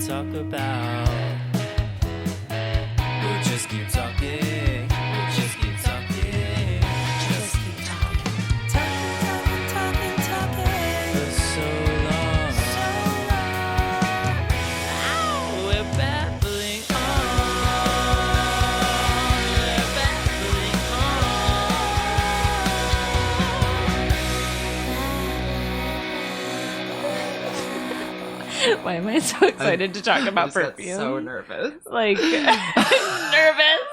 talk about. We'll just keep talking. We'll just keep talking. Just keep talking. Talking. For so long. Ow, we're babbling on. We're babbling on. Why am I so excited to talk about perfume? So nervous. Like, nervous.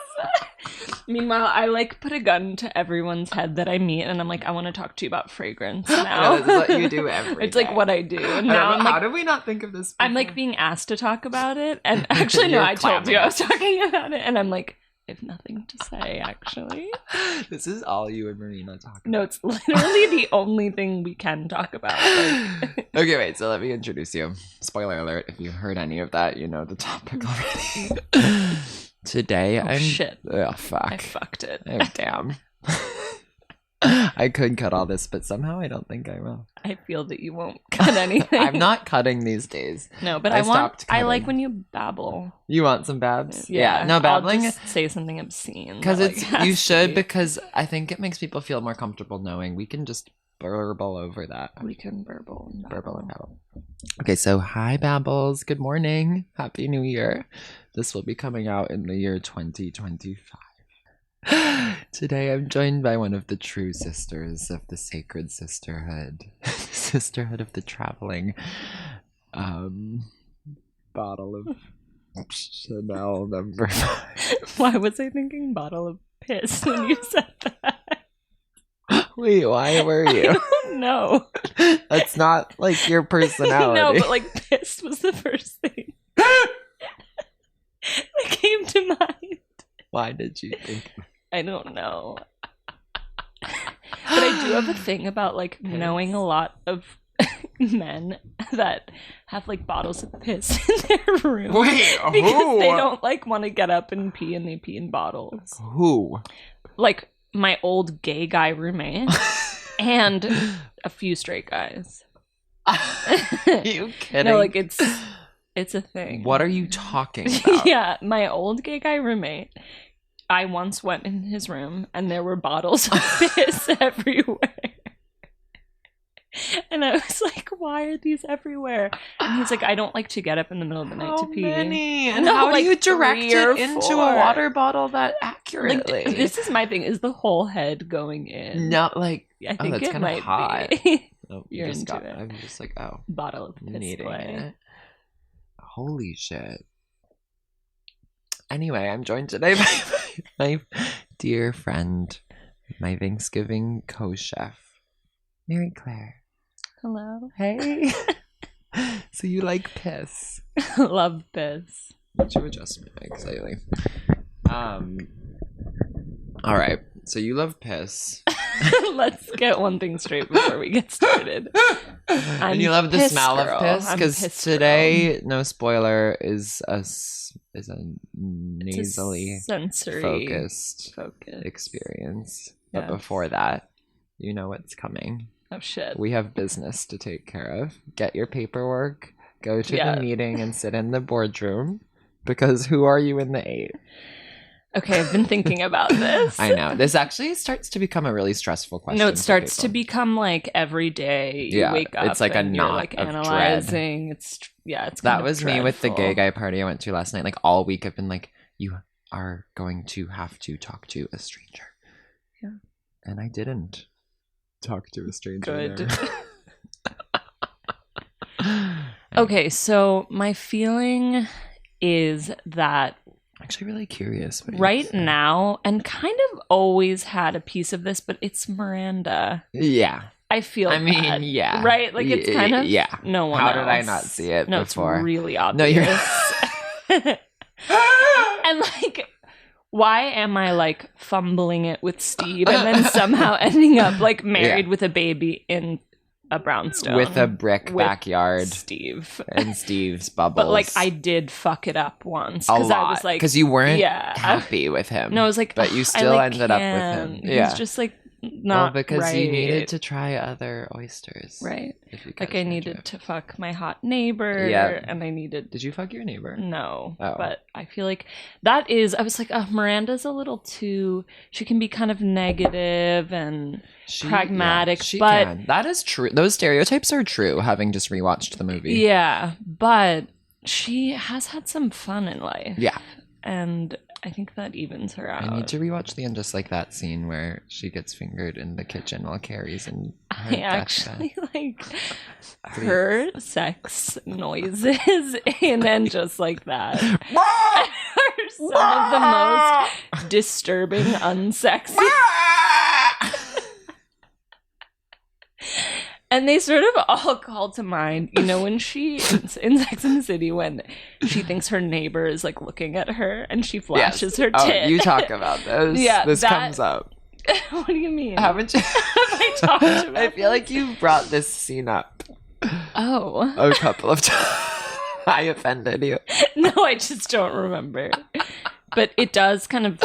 Meanwhile, I like put a gun to everyone's head that I meet, and I'm like, I want to talk to you about fragrance now. This is what you do every It's day. like what I do. And now I'm how like, did we not think of this before? I'm like being asked to talk about it, and actually, no, You're I told you clamming. I was talking about it, and I'm like, I have nothing to say, actually. This is all you and Marina talk about. No, it's literally the only thing we can talk about. Like, Okay, wait, so let me introduce you. Spoiler alert, if you heard any of that, you know the topic already. Today, shit. Oh, fuck. I fucked it. Oh, damn. I could cut all this, but somehow I don't think I will. I feel that you won't cut anything. I'm not cutting these days. No, but I I stopped like cutting. when you babble. You want some babs? Yeah, No, babbling. I'll just say something obscene. Because that, it's has you to should, be- because I think it makes people feel more comfortable knowing we can just burble over that. we can burble and Burble and babble. Okay, so hi Babbles. Good morning. Happy New Year. This will be coming out in the year 2025. Today I'm joined by one of the true sisters of the sacred sisterhood. Sisterhood of the traveling bottle of Chanel number 5. Why was I thinking bottle of piss when you said that? Wait, why were you? No. That's not like your personality. No, but like piss was the first thing that came to mind. Why did you think? I don't know. But I do have a thing about like knowing a lot of men that have like bottles of piss in their room. Wait, because who? they don't like want to get up and pee, and they pee in bottles. Who? Like my old gay guy roommate and a few straight guys. Are you kidding? No, like it's a thing. What are you talking about? Yeah, my old gay guy roommate. I once went in his room and there were bottles of piss everywhere. And I was like, why are these everywhere? And he's like, I don't like to get up in the middle of the night to pee. Many? And No, how like do you direct 3 or it into 4. a water bottle that Like, accurately? this is my thing. Is the whole head going in? No, like, I think that's it kinda might hot. be. oh, You're you just into got, it. I'm just like, oh, Bottle of piss needing away. it. Holy shit. Anyway, I'm joined today by my dear friend, my Thanksgiving co-chef, Mary Claire. Hello. Hey. So you like piss? Love piss. Would you adjust my mic slightly? All right. So you love piss. Let's get one thing straight before we get started. And you love the piss smell girl. of piss? I'm Because piss today, no spoiler, is a It's a nasally sensory focused focus. experience. But Yes. before that, you know what's coming. Oh shit. We have business to take care of. Get your paperwork, go to Yeah. the meeting and sit in the boardroom. Because who are you in the 8? Okay, I've been thinking about this. I know. This actually starts to become a really stressful question. No, it for starts to people. become like every day you Yeah, wake up. it's like a and you're knot like of analyzing. It's it's That kind of was me with the gay dreadful. guy party I went to last night. Like all week I've been like, you are going to have to talk to a stranger. Yeah. And I didn't talk to a stranger. Good. there. Okay, so my feeling is that I'm actually really curious. What you right say. now, and kind of always had a piece of this, but it's Miranda. Yeah. I feel I mean, bad, yeah. right? Like it's kind of yeah. no one. How did I else. not see it No, before? it's really No, obvious. you're And like, why am I like fumbling it with Steve and then somehow ending up like married with a baby in a brownstone with a brick with backyard Steve? and Steve's bubbles. But like, I did fuck it up once a because lot I was like, because you weren't yeah, happy with him. no, I was like, but you "Ugh, still I, like, ended up with can't." him. Yeah. He's just like not because right. you needed to try other oysters. Right. If you Like catch I my needed drift. to fuck my hot neighbor. Yeah. And I needed... Did you fuck your neighbor? No. Oh. But I feel like that is... I was like, oh, Miranda's a little too... She can be kind of negative and pragmatic. Yeah, she but can. That is true. Those stereotypes are true, having just rewatched the movie. Yeah. But she has had some fun in life. Yeah. And I think that evens her out. I need to rewatch the end, just like that scene where she gets fingered in the kitchen while Carrie's in her I actually deathbed. like her sex noises and then just like that are some of the most disturbing, unsexy. And they sort of all call to mind, you know, when she, in Sex and the City, when she thinks her neighbor is like looking at her and she flashes her tit. Oh, you talk about those. Yeah, this that- comes up. What do you mean? Haven't you? Have I talked about I feel like you brought this scene up Oh. a couple of times. I offended you. No, I just don't remember. But it does kind of,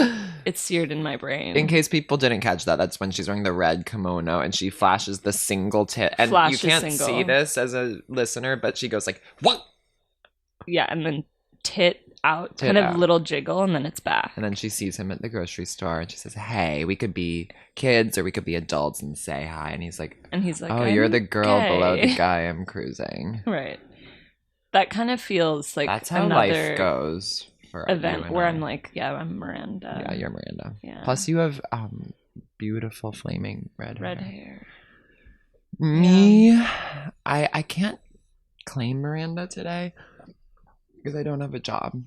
it's seared in my brain. In case people didn't catch that, that's when she's wearing the red kimono and she flashes the single tit. And Flashes you can't single. see this as a listener, but she goes like, what? Yeah, and then tit out, Tit kind out. of little jiggle, and then it's back. And then she sees him at the grocery store and she says, hey, we could be kids or we could be adults and say hi. And he's like, And he's like, oh, I'm you're the girl gay. below the guy I'm cruising. Right. That kind of feels like That's how another life goes for you event and where I. I'm like, yeah, I'm Miranda. Yeah, you're Miranda. Yeah. Plus, you have beautiful flaming red hair. Me, I can't claim Miranda today because I don't have a job.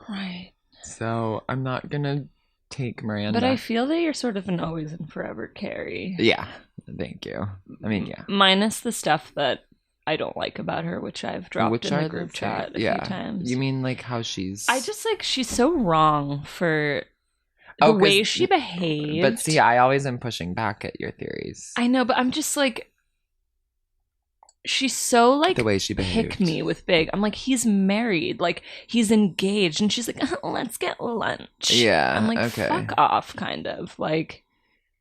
Right. So I'm not gonna take Miranda. But I feel that you're sort of an always and forever Carrie. Yeah, thank you. I mean, yeah. Minus the stuff that I don't like about her, which I've dropped in the group chat a few times. You mean like how she's? I just like she's so wrong for the Oh, 'cause- way she behaved. But see, I always am pushing back at your theories. I know, but I'm just like, she's so like The way she behaved. pick me with Big. I'm like, he's married, like he's engaged, and she's like, let's get lunch. Yeah, I'm like, okay. fuck off, kind of like.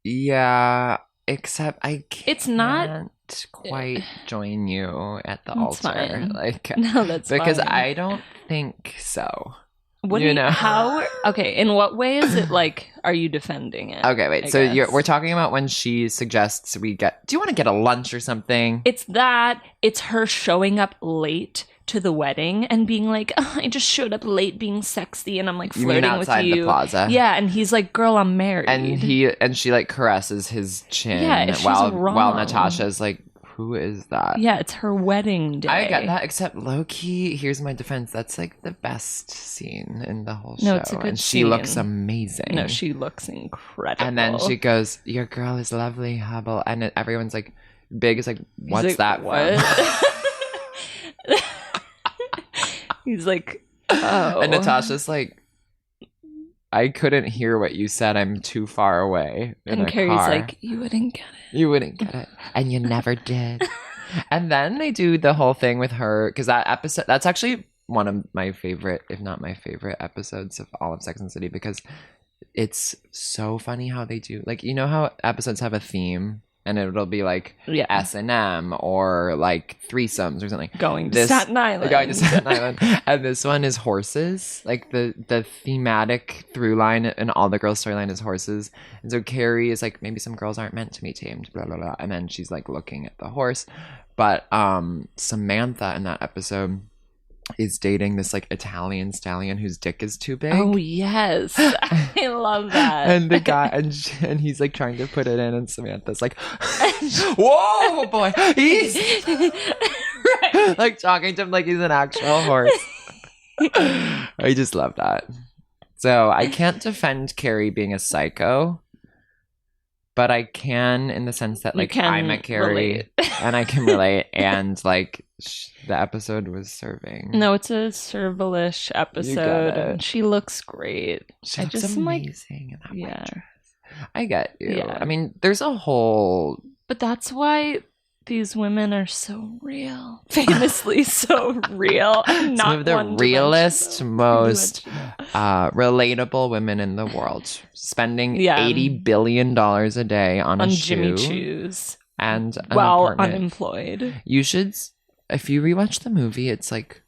Yeah, except I can't. It's not- quite join you at the That's altar. fine. Like, No, that's because fine. I don't think so. What you do know. How? Okay, in what way is it like? Are you defending it? Okay, wait. I So guess. we're talking about when she suggests we get. Do you want to get a lunch or something? It's that. It's her showing up late to the wedding and being like, I just showed up late, being sexy, and I'm like You mean flirting with outside you. the plaza? Yeah, and he's like, girl, I'm married. And she like caresses his chin. Yeah, she's while wrong. Natasha's like, who is that? Yeah, it's her wedding day. I get that, except low key. Here's my defense. That's like the best scene in the whole show. No, it's a good and she scene. looks amazing. No, she looks incredible. And then she goes, "Your girl is lovely, Hubble." And everyone's like, "Big is like, He's what's like, that what? from?" He's like, oh. And Natasha's like, "I couldn't hear what you said. I'm too far away." In And a Carrie's car. like, you wouldn't get it. You wouldn't get it. And you never did. And then they do the whole thing with her, because that episode, that's actually one of my favorite, if not my favorite episodes of all of Sex and the City, because it's so funny how they do, like, you know how episodes have a theme and it'll be like Yeah. S&M or like threesomes or something. Going to Staten Island. Going to Staten Island. And this one is horses. Like the thematic through line in all the girls' storyline is horses. And so Carrie is like, maybe some girls aren't meant to be tamed, blah, blah, blah. And then she's like looking at the horse. But Samantha in that episode is dating this like Italian stallion whose dick is too big. Oh, yes. I love that. And the guy, and he's like trying to put it in, and Samantha's like, "Whoa, boy, he's Right. like talking to him like he's an actual horse." I just love that. So I can't defend Carrie being a psycho, but I can in the sense that You like can I'm a Carrie relate. and I can relate, and like the episode was serving. No, it's a servalish episode, it. and she looks great. She I looks just am like, amazing in that white yeah. dress. I get you. Yeah. I mean, there's a whole But that's why these women are so real. Famously so real. Not Some of the one realest, dimensional. most Two-dimensional. relatable women in the world, spending Yeah. $80 billion a day on a on shoe Jimmy Choo's and an while apartment. unemployed. You should, if you rewatch the movie, it's like,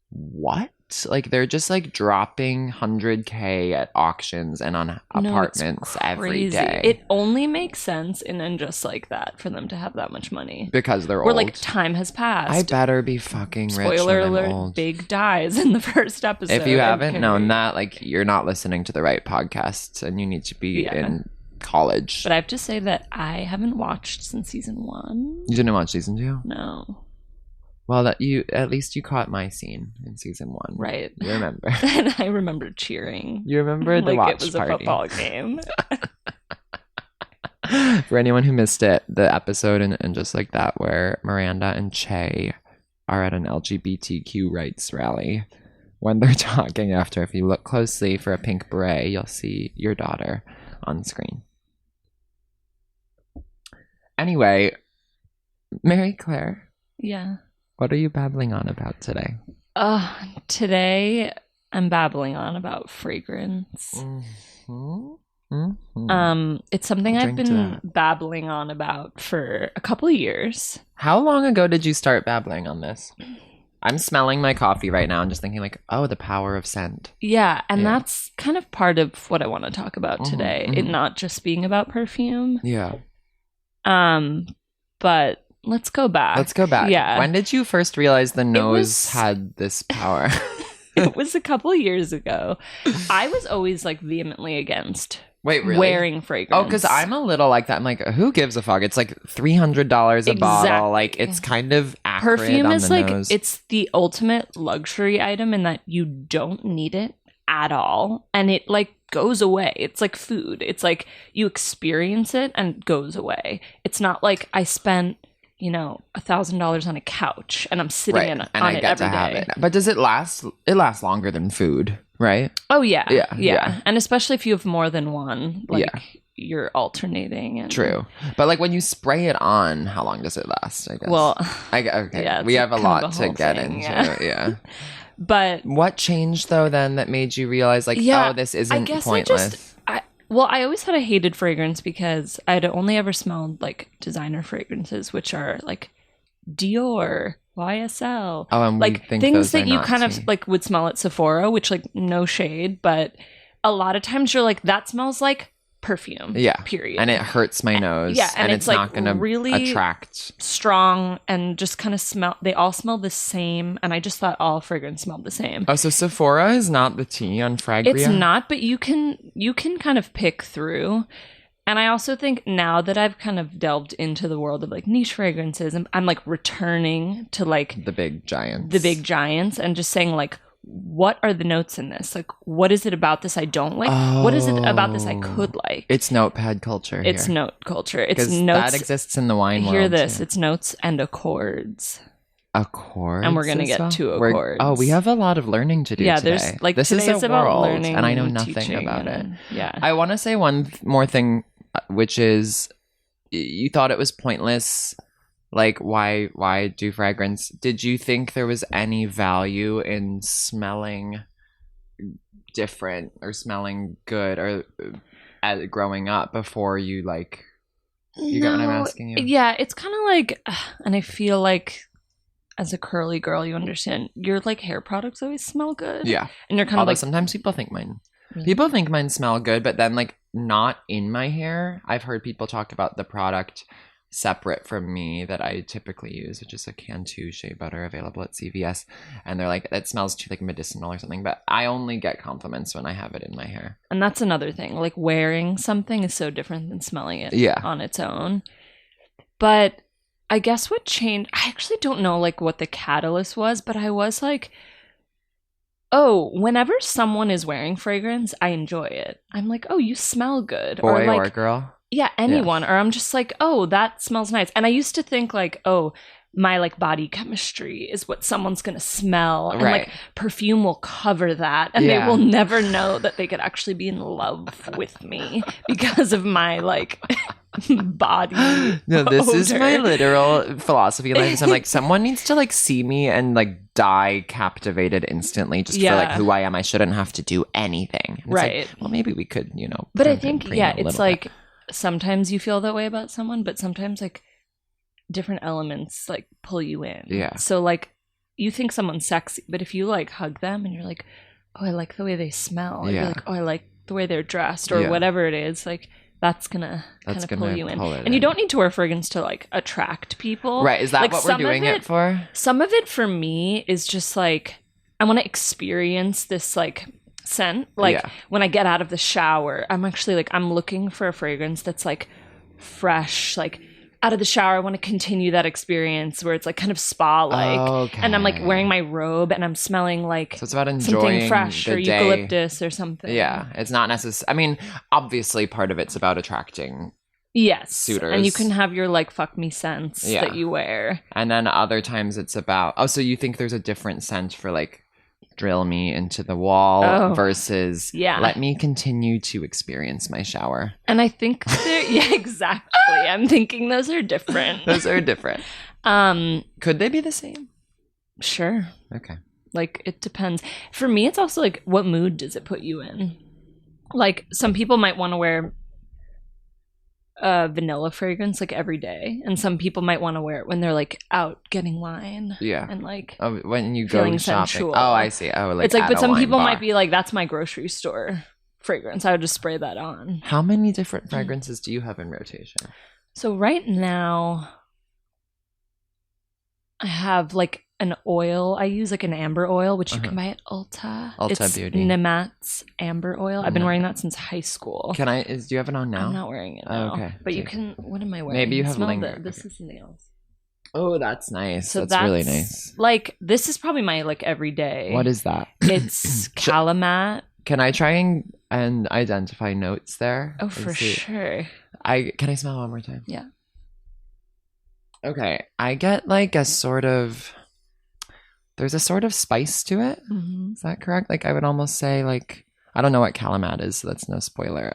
what? Like, they're just like dropping 100K at auctions and on apartments every Crazy. day. It only makes sense in and just like that for them to have that much money. Because they're Or old. like time has passed. I better be fucking rich Spoiler when I'm alert, old. Big dies in the first episode. If you haven't Okay. known that, like, you're not listening to the right podcast and you need to be Yeah. in college. But I have to say that I haven't watched since season 1. You didn't watch season 2? No. Well, at least you caught my scene in season 1. Right. You remember. And I remember cheering. You remember the like watch it was party. a football game. For anyone who missed it, the episode and just like that where Miranda and Che are at an LGBTQ rights rally. When they're talking after, if you look closely for a pink beret, you'll see your daughter on screen. Anyway, Mary Claire, Yeah. what are you babbling on about today? Today I'm babbling on about fragrance. It's something I'll I've drink to been babbling on about for a couple of years. How long ago did you start babbling on this? I'm smelling my coffee right now and just thinking like, oh, the power of scent. Yeah, and Yeah. that's kind of part of what I want to talk about today. It not just being about perfume. Yeah. But let's go back. Let's go back. Yeah. When did you first realize the nose was- had this power? It was a couple of years ago. I was always like vehemently against Wait, really? wearing fragrance. Oh, because I'm a little like that. I'm like, who gives a fuck? It's like $300 a bottle. Like, it's kind of acrid perfume on is the like nose. it's the ultimate luxury item in that you don't need it at all, and it like goes away. It's like food. It's like you experience it and it goes away. It's not like I spent $1,000 on a couch and I'm sitting right. on And I it get to every have day. it. But does it last? It lasts longer than food, right? Oh yeah, Yeah. And especially if you have more than one, like Yeah. you're alternating. And True. But like when you spray it on, how long does it last? I guess. Well, okay. yeah, it's we have a kind of lot a to whole get thing, into. Yeah. but What changed though then that made you realize like, Yeah, oh, this I isn't guess pointless? I always had a hated fragrance because I'd only ever smelled like designer fragrances, which are like Dior, YSL, Oh, and we like think things those that are you not kind tea. of like would smell at Sephora, which like no shade, but a lot of times you're like, that smells like perfume. Yeah. Period. And it hurts my nose. Yeah, and it's it's, like, not going to really attract. strong and just kind of smell. They all smell the same, and I just thought all fragrance smelled the same. Oh, so Sephora is not the tea on Fragria? It's not, but you can kind of pick through. And I also think now that I've kind of delved into the world of like niche fragrances, I'm like returning to like the big giants. the big giants and just saying like, what are the notes in this? Like, what is it about this I don't like? What is it about this I could like? It's notepad culture here. It's note culture. It's 'Cause notes. that exists in the wine world. Hear this. too. It's notes and accords. Accords. And we're gonna as get well? to We're- accords. Oh, we have a lot of learning to do Yeah, today. there's like this today is a about world, learning, and I know nothing teaching, about it. and- Yeah. I want to say one more thing, which is you thought it was pointless. Like, why do fragrance? Did you think there was any value in smelling different or smelling good or growing up before you like? You get what I'm asking you? Yeah, it's kind of like, and I feel like as a curly girl, you understand your like hair products always smell good. Yeah. And you're kind Although of like, sometimes people think mine. Really? People think mine smell good, but then like not in my hair. I've heard people talk about the product separate from me that I typically use, which is a Cantu shea butter available at CVS, and they're like, it smells too like medicinal or something. But I only get compliments when I have it in my hair. and that's another thing. Like wearing something is so different than smelling it Yeah. on its own. But I guess what changed, I actually don't know like what the catalyst was, but I was like, oh, whenever someone is wearing fragrance, I enjoy it. I'm like, oh, you smell good. Boy like, or girl. yeah, anyone. Or I'm just like, oh, that smells nice. And I used to think like, oh, my like body chemistry is what someone's gonna smell, and Right. like perfume will cover that, and Yeah. they will never know that they could actually be in love with me because of my like body. No, this is odor. my literal philosophy in life. Is I'm like, someone needs to like see me and like die captivated instantly just for like Yeah. who I am. I shouldn't have to do anything. It's like, Right. well, maybe we could, you know. But I pimp and think, preen yeah, a it's little like bit. sometimes you feel that way about someone, but sometimes like different elements like pull you in. Yeah. So like you think someone's sexy, but if you like hug them and you're like, oh, I like the way they smell. Or Yeah. you're like, oh, I like the way they're dressed or Yeah. whatever it is. Like that's gonna kind of pull gonna you in. pull it And you in. don't need to wear fragrance to like attract people. Right. Is that Like, what we're some of doing it for? Some of it for me is just like I want to experience this like scent. Like Yeah. when I get out of the shower, I'm actually like I'm looking for a fragrance that's like fresh, like out of the shower. I want to continue that experience where it's like kind of spa like. Okay. And I'm like wearing my robe and I'm smelling like So it's about something enjoying fresh the or day. eucalyptus or something. Yeah, it's not necessary. I mean, obviously, part of it's about attracting, Yes. Suitors. And you can have your like fuck me scents Yeah. that you wear. and then other times it's about. Oh, so you think there's a different scent for like drill me into the wall Oh. versus Yeah. let me continue to experience my shower. And I think yeah, exactly. I'm thinking those are different. Those are different. Could they be the same? Sure. Okay. Like it depends. For me, it's also like what mood does it put you in? Like some people might want to wear vanilla fragrance like every day, and some people might want to wear it when they're like out getting wine Yeah. and like Oh, when you go Feeling shopping. sensual. Oh, I see. Oh, like it's like, at but a some wine people bar. might be like, that's my grocery store fragrance. I would just spray that on. How many different fragrances do you have in rotation? So right now, I have like an oil. I use like an amber oil, which you can buy at Ulta. Ulta it's Beauty. Nemat's amber oil. I've been No. wearing that since high school. Can I? Do you have it on now? I'm not wearing it Oh, now. okay. But you Okay. can. What am I wearing? Maybe you have Smell linger. This Okay. is something else. Oh, that's nice. So that's really nice. Like this is probably my like everyday. What is that? It's Calamat. Can I try and identify notes there? Oh, and for see? sure. Can I smell one more time? Yeah. Okay. I get like a sort of. There's a sort of spice to it. Mhm. Is that correct? Like I would almost say like I don't know what Calamat is, so that's no spoiler.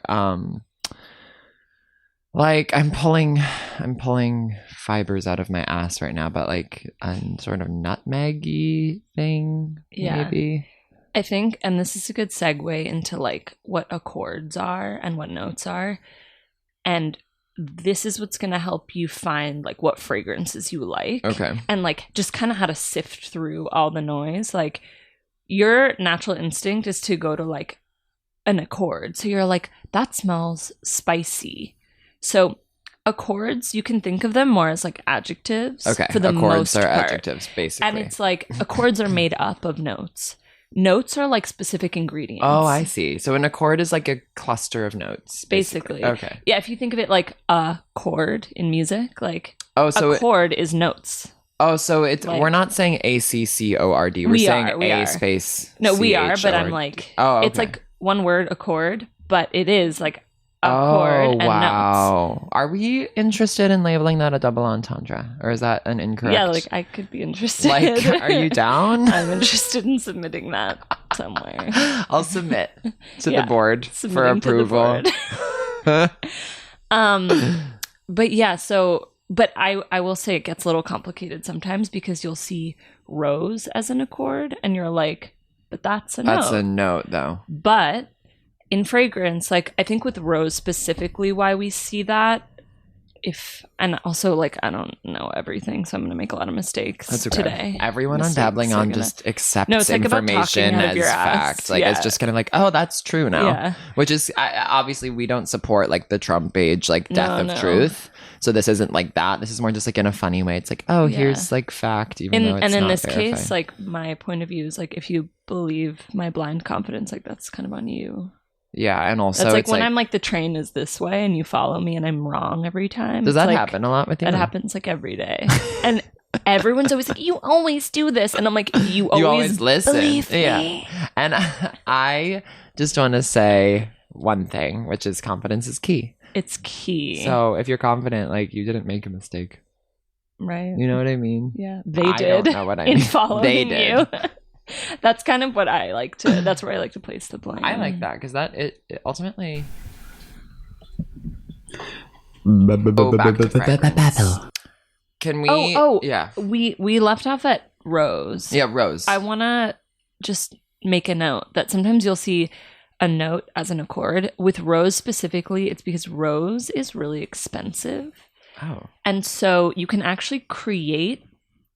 Like I'm pulling fibers out of my ass right now, but like a sort of nutmeggy thing, Yeah. maybe. I think, and this is a good segue into like what accords are and what notes are. And this is what's going to help you find like what fragrances you like. Okay. And like just kind of how to sift through all the noise. Like your natural instinct is to go to like an accord. So you're like, that smells spicy. So accords, you can think of them more as like adjectives. Okay. For the Accords most are part. adjectives, basically. And it's like accords are made up of notes. Notes are like specific ingredients. Oh, I see. So an accord is like a cluster of notes, Basically. Okay. Yeah, if you think of it like a chord in music, like Oh, so a chord is notes. so it's like- we're not saying ACCORD. We're We saying are, we A are. space. No, we are, but I'm CHORD. like, Oh, it's okay. like one word accord, but it is like a Oh, chord and notes. wow. Are we interested in labeling that a double entendre? Or is that an incorrect? Yeah, like I could be interested. Like, are you down? I'm interested in submitting that somewhere. I'll submit to Yeah, the board for Submitting to the approval. board. But yeah, so but I will say it gets a little complicated sometimes because you'll see rose as an accord and you're like, but that's a That's note. a note, though. But in fragrance, like I think with rose specifically, why we see that, and also like I don't know everything, so I'm gonna make a lot of mistakes That's okay. today. Everyone on Mistakes Dabbling are On gonna- just accepts No, it's like about information talking out of as your ass. fact. Like Yeah. it's just kind of like, oh, that's true now. Yeah. Which is obviously we don't support like the Trump age, like death No, of no. truth. So this isn't like that. This is more just like in a funny way. It's like, oh, Yeah. here's like fact, even though it's And in not this verified. case, like my point of view is like if you believe my blind confidence, like that's kind of on you. yeah, and also That's like it's when I'm like the train is this way and you follow me and I'm wrong every time. does It's that like, happen a lot with you? That happens like every day. And everyone's always like, you always do this. And I'm like, you always listen. believe Yeah. me. And I just want to say one thing, which is confidence is key. It's key. So if you're confident, like you didn't make a mistake. Right. You know what I mean? Yeah. They I did don't know what I in mean. following They did. you. That's kind of what I like to. That's where I like to place the blame. I like that because it ultimately. Back to fragrance. Can we? Yeah. We left off at rose. Yeah, rose. I want to just make a note that sometimes you'll see a note as an accord. With rose specifically, it's because rose is really expensive. Oh. And so you can actually create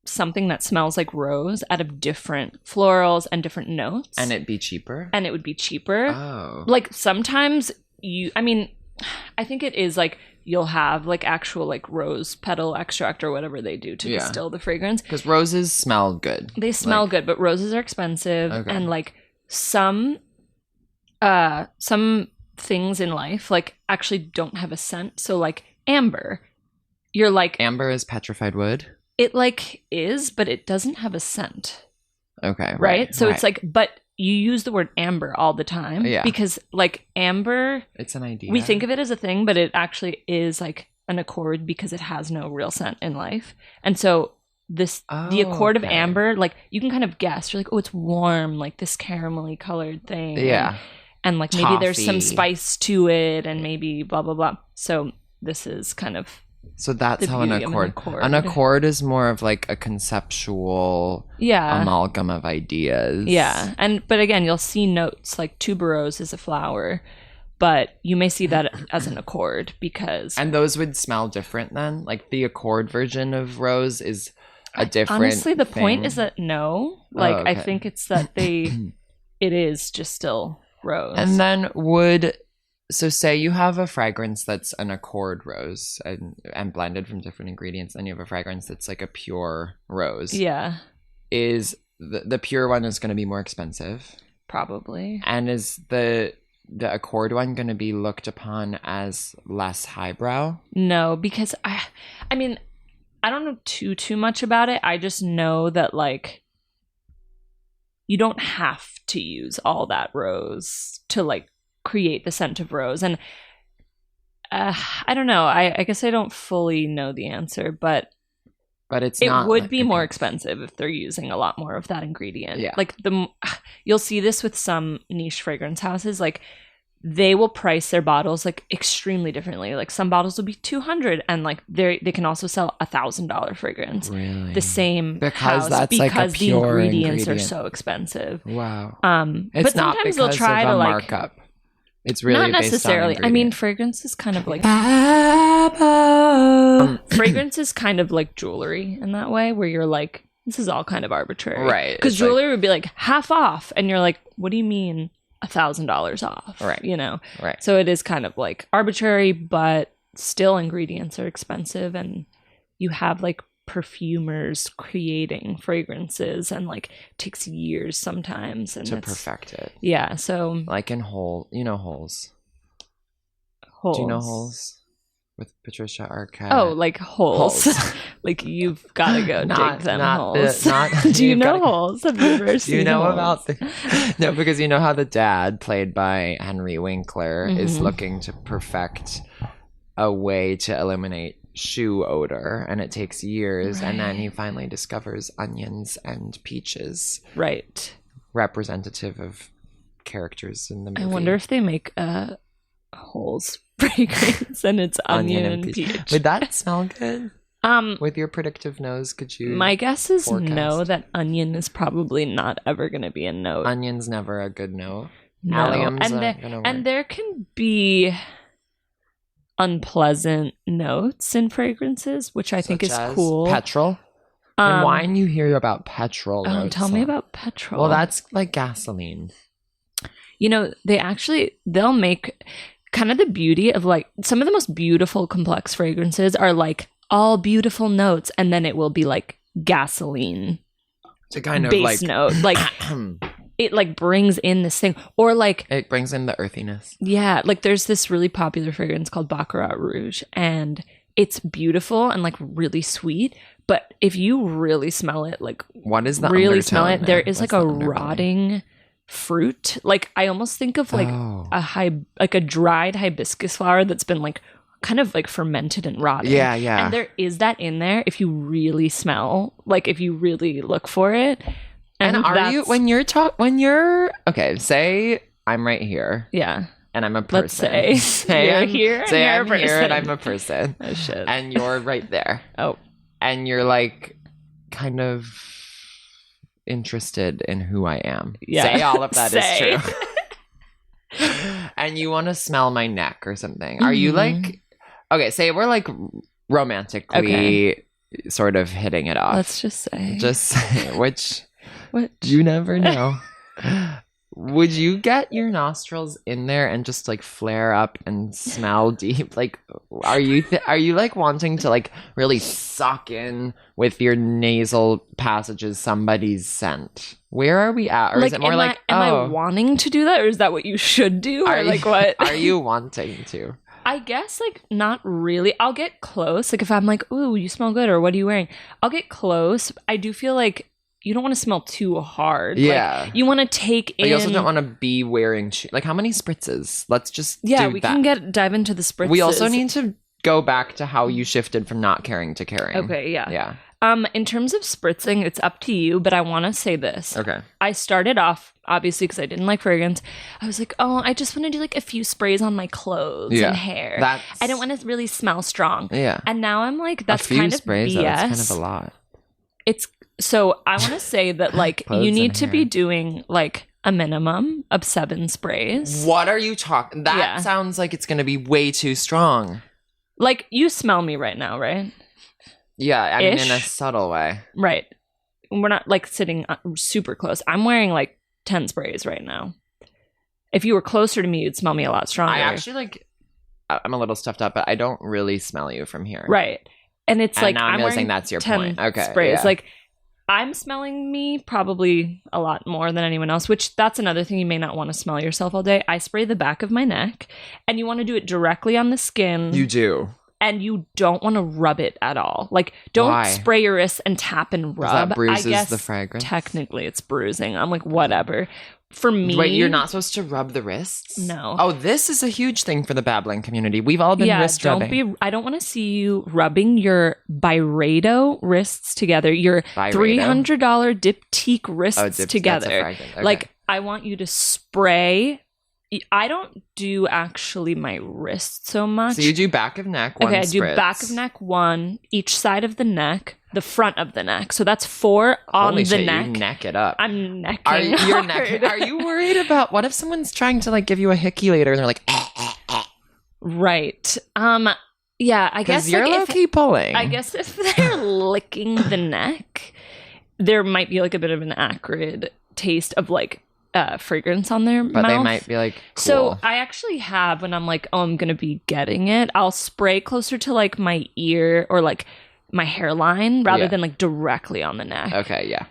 something that smells like rose out of different florals and different notes. And it'd be cheaper? And it would be cheaper. Oh. Like sometimes I think it is like you'll have like actual like rose petal extract or whatever they do to distill the fragrance. Because roses smell good. They smell good, but roses are expensive. Okay. And like some things in life like actually don't have a scent. So like amber, you're like amber is petrified wood? It like is, but it doesn't have a scent. Okay. Right? So it's like, but you use the word amber all the time. Yeah. Because like amber, it's an idea. we think of it as a thing, but it actually is like an accord because it has no real scent in life. And so the accord of amber, like you can kind of guess. You're like, oh, it's warm, like this caramelly colored thing. Yeah. And like maybe there's some spice to it and maybe blah, blah, blah. So this is kind of. So that's how an accord. An accord is more of like a conceptual amalgam of ideas. Yeah. But again, you'll see notes like tuberose is a flower, but you may see that as an accord because. And those would smell different then? Like the accord version of rose is a different honestly, the thing? point is that no. Like okay. I think it's that it is just still rose. And then so say you have a fragrance that's an accord rose and blended from different ingredients, and you have a fragrance that's like a pure rose. Yeah. Is the pure one is going to be more expensive? Probably. And is the accord one going to be looked upon as less highbrow? No, because I mean, I don't know too much about it. I just know that like you don't have to use all that rose to like create the scent of rose. And I don't know, I guess I don't fully know the answer, but it would be more expensive if they're using a lot more of that ingredient. Yeah. Like you'll see this with some niche fragrance houses, like they will price their bottles like extremely differently. Like some bottles will be $200 and like they can also sell $1,000 fragrance. Really? The same because house, that's because like a the pure ingredients ingredient. are so expensive. Wow. But sometimes they'll try to like markup. It's really not necessarily. Based on I mean, fragrance is kind of like fragrance is kind of like jewelry in that way, where you're like, this is all kind of arbitrary, right? Because jewelry would be like half off, and you're like, what do you mean $1,000 off? Right. You know. Right. So it is kind of like arbitrary, but still ingredients are expensive, and you have like perfumers creating fragrances, and like it takes years sometimes and to perfect it. Yeah, so like in holes. Do you know Holes? With Patricia Arquette? Oh, like holes. Like you've got to go dig them holes. Do you know Holes? Have you ever seen? Do you know Holes? about no? Because you know how the dad, played by Henry Winkler, is looking to perfect a way to eliminate shoe odor, and it takes years, and then he finally discovers onions and peaches, right, representative of characters in the movie. I wonder if they make a Holes fragrance and it's onion and peach. Would that smell good? With your predictive nose, could you? My guess is forecast? No, that onion is probably not ever going to be a note. Onion's never a good note. No. Allium's and there can be unpleasant notes in fragrances, which I think is cool. Petrol. In wine, you hear about petrol. Tell me about petrol. Well, that's like gasoline. You know, they'll make kind of the beauty of like some of the most beautiful complex fragrances are like all beautiful notes, and then it will be like gasoline. To kind of base like note, like it like brings in this thing, or like it brings in the earthiness. Yeah, like there's this really popular fragrance called Baccarat Rouge, and it's beautiful and like really sweet. But if you really smell it, like what is the really smell it? There is What's like a the rotting fruit. Like I almost think of like a dried hibiscus flower that's been like kind of like fermented and rotting. Yeah, yeah. And there is that in there if you really smell, like if you really look for it. And are you when you're okay, say I'm right here. Yeah. And I'm a person. Let's say you're here and say you're I'm a person. here and I'm a person. Oh shit. And you're right there. Oh. And you're like kind of interested in who I am. Yeah. Say all of that is Say. true. And you want to smell my neck or something. Are you like okay, say we're like romantically sort of hitting it off. Let's just say. Just say which What? you never know. Would you get your nostrils in there and just like flare up and smell deep? Like, are you like wanting to like really suck in with your nasal passages somebody's scent? Where are we at? Or like, is it more am I wanting to do that, or is that what you should do? Or like what? Are you wanting to? I guess like not really. I'll get close. Like if I'm like, ooh, you smell good, or what are you wearing? I'll get close. I do feel like you don't want to smell too hard. Yeah. Like, you want to take in. You also don't want to be wearing like how many spritzes? Let's just yeah, do we that. can dive into the spritzes. We also need to go back to how you shifted from not caring to caring. Okay, yeah. Yeah. In terms of spritzing, it's up to you, but I want to say this. Okay. I started off, obviously, because I didn't like fragrance. I was like, oh, I just want to do like a few sprays on my clothes and hair. I don't want to really smell strong. Yeah. And now I'm like, that's a few kind of sprays, BS. Though, that's kind of a lot. So I want to say that like Clothes you need and to hair. be doing like a minimum of 7 sprays. What are you talking? That Yeah. sounds like it's going to be way too strong. Like you smell me right now, right? Yeah, I mean in a Ish. subtle way. Right. We're not like sitting super close. I'm wearing like 10 sprays right now. If you were closer to me, you'd smell me a lot stronger. I actually like. I'm a little stuffed up, but I don't really smell you from here. Right. And it's And like now I'm wearing noticing that's your 10 point. Okay, sprays. yeah. Like I'm smelling me probably a lot more than anyone else, which that's another thing. You may not want to smell yourself all day. I spray the back of my neck, and you want to do it directly on the skin. You do. And you don't want to rub it at all. Like, don't Why? spray your wrists and tap and rub. That bruises I guess the fragrance. technically it's bruising. I'm like, whatever. For me, Wait, you're not supposed to rub the wrists? No. Oh, this is a huge thing for the babbling community. We've all been wrist rubbing. I don't want to see you rubbing your Byredo wrists together, your Byredo? $300 Diptyque wrists That's a together. fragrance. Okay. Like, I want you to spray. I don't do actually my wrist so much. So you do back of neck, one Okay, I do spritz. back of neck 1, each side of the neck, the front of the neck. So that's 4 on Holy the shit, neck. You neck it up. I'm necking Are hard. Are you worried about what if someone's trying to like give you a hickey later and they're like, Right. Yeah, I guess you're like, low-key pulling. I guess if they're licking the neck, there might be like a bit of an acrid taste of like fragrance on their but mouth. they might be like, cool. So I actually have, when I'm like, oh, I'm gonna be getting it, I'll spray closer to like my ear or like my hairline rather Yeah. than like directly on the neck. Okay, yeah.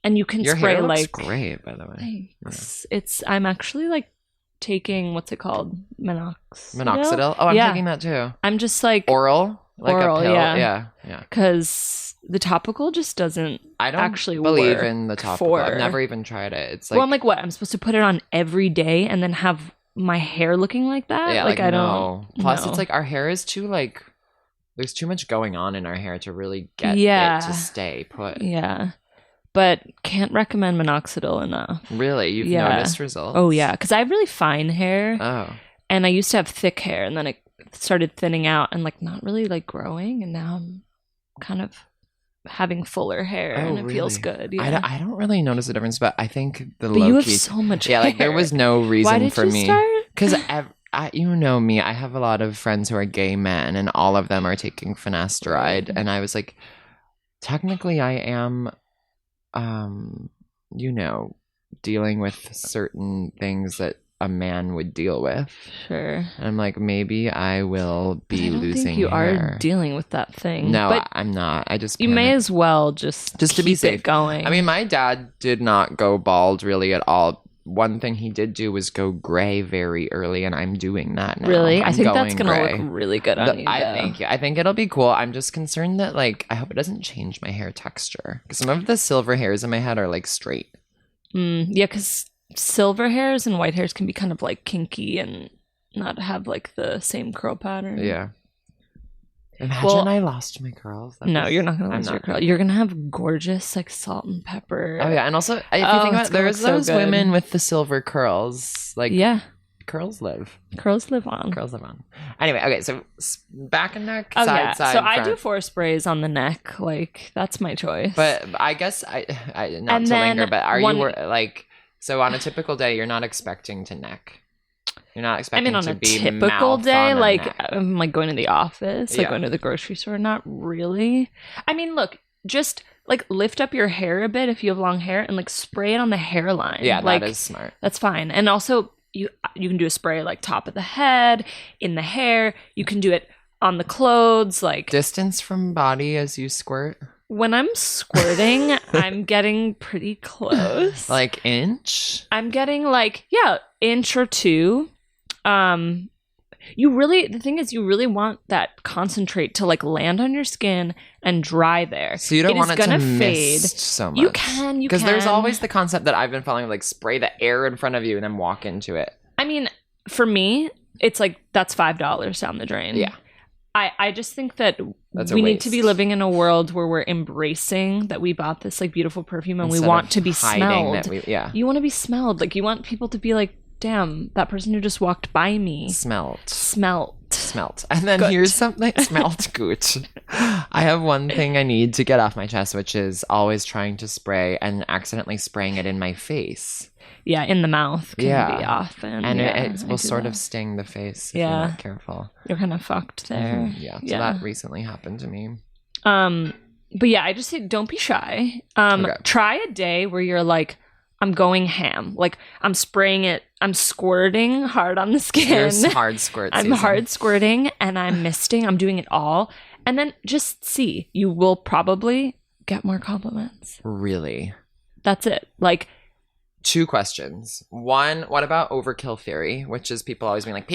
And you can Your spray hair looks like great, by the way. thanks. I'm actually like taking what's it called? Minoxidil. Minoxidil? Oh, I'm Yeah. taking that too. I'm just like Oral? Like Oral, a pill? yeah. Yeah. because the topical just doesn't I don't actually believe work in the topical. for- I've never even tried it. It's like, well, I'm like, what? I'm supposed to put it on every day and then have my hair looking like that? yeah, like I no. don't. Plus, no. it's like our hair is too like, there's too much going on in our hair to really get Yeah. it to stay put. Yeah, but can't recommend minoxidil enough. Really? You've Yeah. noticed results? Oh yeah, because I have really fine hair, Oh. and I used to have thick hair, and then it started thinning out and like not really like growing, and now I'm kind of having fuller hair, Oh, and it feels really? good. Yeah, I don't really notice a difference, but I think the but you low have key. so much. Yeah, like there hair. was no reason Why did for you me. start? Because you know me, I have a lot of friends who are gay men, and all of them are taking finasteride, and I was like, technically, I am, dealing with certain things that a man would deal with. Sure. And I'm like, maybe I will But be I don't losing think you hair. are dealing with that thing. No, but I'm not. I just you may panic. as well just to be keep safe. it going. I mean, my dad did not go bald really at all. One thing he did do was go gray very early, and I'm doing that now. really, I I'm think that's going gonna gray. look really good on you. Thank you. I think it'll be cool. I'm just concerned that like I hope it doesn't change my hair texture because some of the silver hairs in my head are like straight. Yeah, because silver hairs and white hairs can be kind of like kinky and not have like the same curl pattern. Yeah. Imagine Well, I lost my curls. No, you're not gonna I'm lose your not curl. gonna. You're gonna have gorgeous like salt and pepper. Oh yeah, and also if you Oh, think about it's it, gonna there's look so those good. women with the silver curls. Like Yeah, curls live. curls live on. Curls live on. Anyway, okay, so back and neck, Oh side, yeah, side, so I front. do 4 sprays on the neck. Like that's my choice. But I guess I not And to then linger, but are one- you like so on a typical day you're not expecting to neck? You're not I expecting mean, on to a be typical mouth day, on a like neck. I'm like going to the office, like Yeah. going to the grocery store. Not really. I mean, look, just like lift up your hair a bit if you have long hair, and like spray it on the hairline. Yeah, like, that is smart. That's fine. And also, you can do a spray like top of the head, in the hair. You can do it on the clothes. Like Distance from body as you squirt, when I'm squirting, I'm getting pretty close. like inch. I'm getting like, yeah, inch or 2. The thing is, you really want that concentrate to like land on your skin and dry there. So you don't want is it to gonna mist so much. You can, because there's always the concept that I've been following, like spray the air in front of you and then walk into it. I mean, for me, it's like that's $5 down the drain. Yeah. I just think that That's a we need to be waste. living in a world where we're embracing that we bought this like beautiful perfume and Instead we want of to be hiding smelled. that yeah. You want to be smelled. Like you want people to be like, damn, that person who just walked by me smelt. And then Good. here's something smelt good. I have one thing I need to get off my chest, which is always trying to spray and accidentally spraying it in my face. Yeah, in the mouth can be often. And yeah, it I will do sort that. of sting the face if Yeah. you're not careful. You're kind of fucked there. Yeah, so that recently happened to me. But yeah, I just say don't be shy. Okay. Try a day where you're like, I'm going ham. Like I'm spraying it. I'm squirting hard on the skin. There's hard squirt I'm season. hard squirting and I'm misting. I'm doing it all. And then just see. You will probably get more compliments. Really? That's it. Like, 2 questions. One, what about overkill theory? Which is people always being like,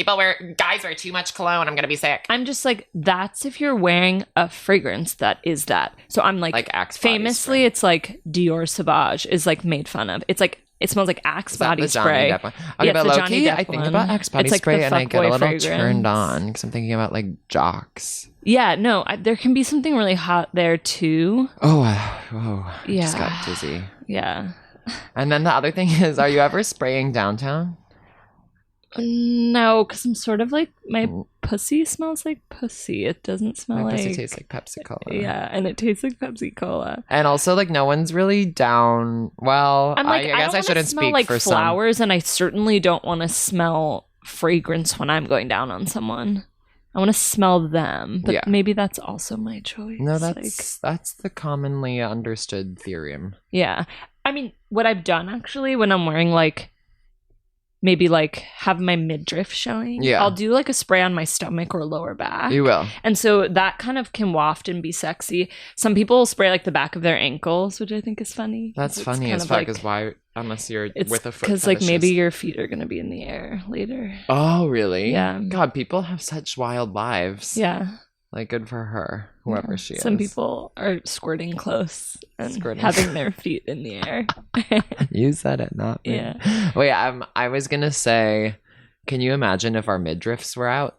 guys wear too much cologne, I'm gonna be sick. I'm just like, that's if you're wearing a fragrance that is that. So I'm like Axe body famously, spray. it's like Dior Sauvage is like made fun of. It's like, it smells like Axe Is that body the Johnny spray. Depp one? Okay, Yeah, it's but the low Johnny key, Depp I think one. about Axe body It's like spray the and I get a fuckboy little fragrance. turned on because I'm thinking about like jocks. Yeah, no, there can be something really hot there too. I Yeah. just got dizzy. Yeah. And then the other thing is, are you ever spraying downtown? No, because I'm sort of like, my pussy smells like pussy. It doesn't smell My like... pussy tastes like Pepsi Cola. Yeah, and it tastes like Pepsi Cola. And also, like, no one's really down. Well, I'm like, I guess don't I wanna shouldn't smell speak like for flowers, and I certainly don't want to smell fragrance when I'm going down on someone. I want to smell them, but Yeah. maybe that's also my choice. some. No, like, that's the commonly understood theorem. yeah. I mean, what I've done actually when I'm wearing like, maybe like have my midriff showing, Yeah. I'll do like a spray on my stomach or lower back. You will. And so that kind of can waft and be sexy. Some people spray like the back of their ankles, which I think is funny. That's It's funny kind as of fuck. like- Is why unless you're It's with a foot because like maybe fetishist. your feet are gonna be in the air later. Oh, really? Yeah. God, people have such wild lives. Yeah. Like, good for her, whoever Yeah. she is. Some people are squirting close and Squirting. having their feet in the air. You said it, not me. Yeah. Wait, I was gonna say, can you imagine if our midriffs were out?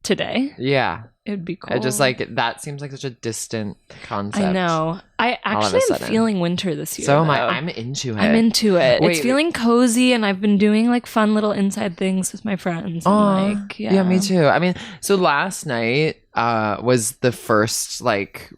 Today, Yeah. it would be cool. I just like that seems like such a distant concept. I know. I all of a actually am sudden. feeling winter this year. So am I. though. I'm into it. I'm into it. Wait, It's feeling cozy, and I've been doing like fun little inside things with my friends. And, Aw, like, yeah. me too. I mean, so last night was the first like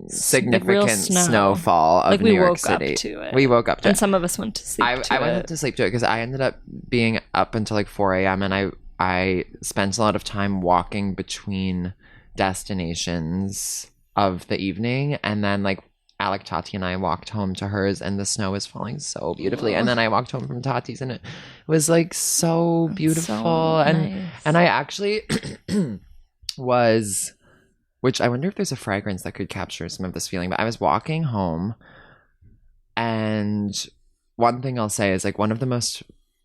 significant snow. snowfall of Like New we York woke City. up to it. We woke up to and it. some of us went to sleep. I went up to sleep to it because I ended up being up until like 4 a.m. and I spent a lot of time walking between destinations of the evening, and then like Alec, Tati, and I walked home to hers, and the snow was falling so beautifully. And then I walked home from Tati's, and it was like so beautiful. And I actually was, which I wonder if there's a fragrance that could capture some of this feeling. But I was walking home, and one thing I'll say is like one of the most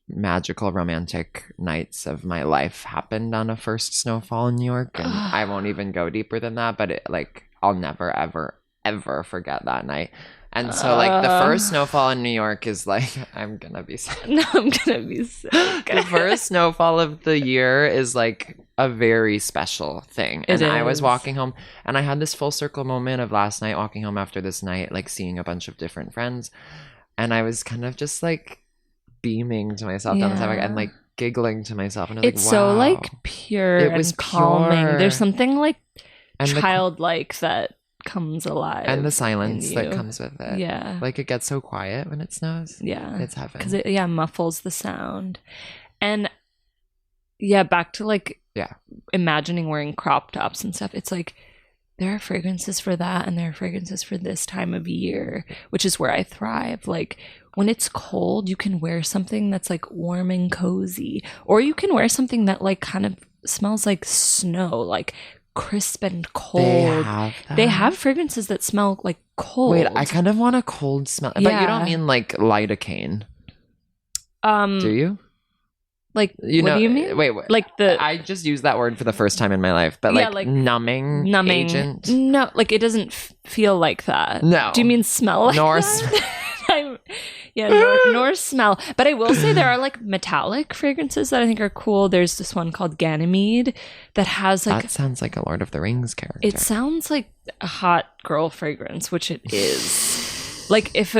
magical romantic nights of my life happened on a first snowfall in New York, and I won't even go deeper than that, but it like I'll never ever forget that night. And so like the first snowfall in New York is like, I'm gonna be sick. No, I'm gonna be sick. The first snowfall of the year is like a very special thing. And I was walking home and I had this full circle moment of last night walking home after this night, like seeing a bunch of different friends. And I was kind of just like beaming to myself down the sidewalk and like giggling to myself. And I was it's like, so wow. like pure It was and calming. pure. There's something like And childlike that comes alive. and the silence in that you. comes with it. Yeah. Like it gets so quiet when it snows. Yeah. It's heaven. Because it muffles the sound. And back to like imagining wearing crop tops and stuff. It's like there are fragrances for that and there are fragrances for this time of year, which is where I thrive. Like when it's cold, you can wear something that's like warm and cozy, or you can wear something that like kind of smells like snow, like crisp and cold. They have fragrances that smell like cold. Wait, I kind of want a cold smell. But you don't mean like lidocaine. Do you? Like, what do you mean? Wait. Like I just used that word for the first time in my life. But like numbing agent. No, like it doesn't feel like that. No. Do you mean smell like Nor that? Nor smell. But I will say there are like metallic fragrances that I think are cool. There's this one called Ganymede that has like... That sounds like a Lord of the Rings character. It sounds like a hot girl fragrance, which it is. Like if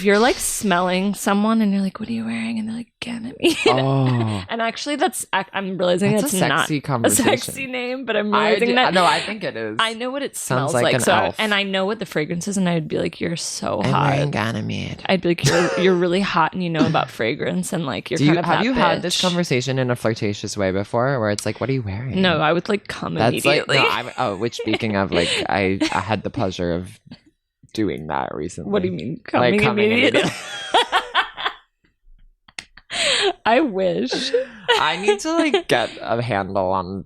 you're like smelling someone and you're like, what are you wearing? And they're like, Ganymede. Oh. And actually I'm realizing that's a not sexy a conversation. sexy name, but I'm realizing that. No, I think it is. I know what it Sounds smells like an so elf. and I know what the fragrance is, and I'd be like, you're so I'm hot. wearing Ganymede. I'd be like, you're really hot and you know about fragrance and like you're kind of have that you had this bitch. conversation in a flirtatious way before where it's like, what are you wearing? No, I would like come immediately. Which speaking of, like, I had the pleasure of doing that recently. What do you mean Like, coming immediately? I wish. I need to like get a handle on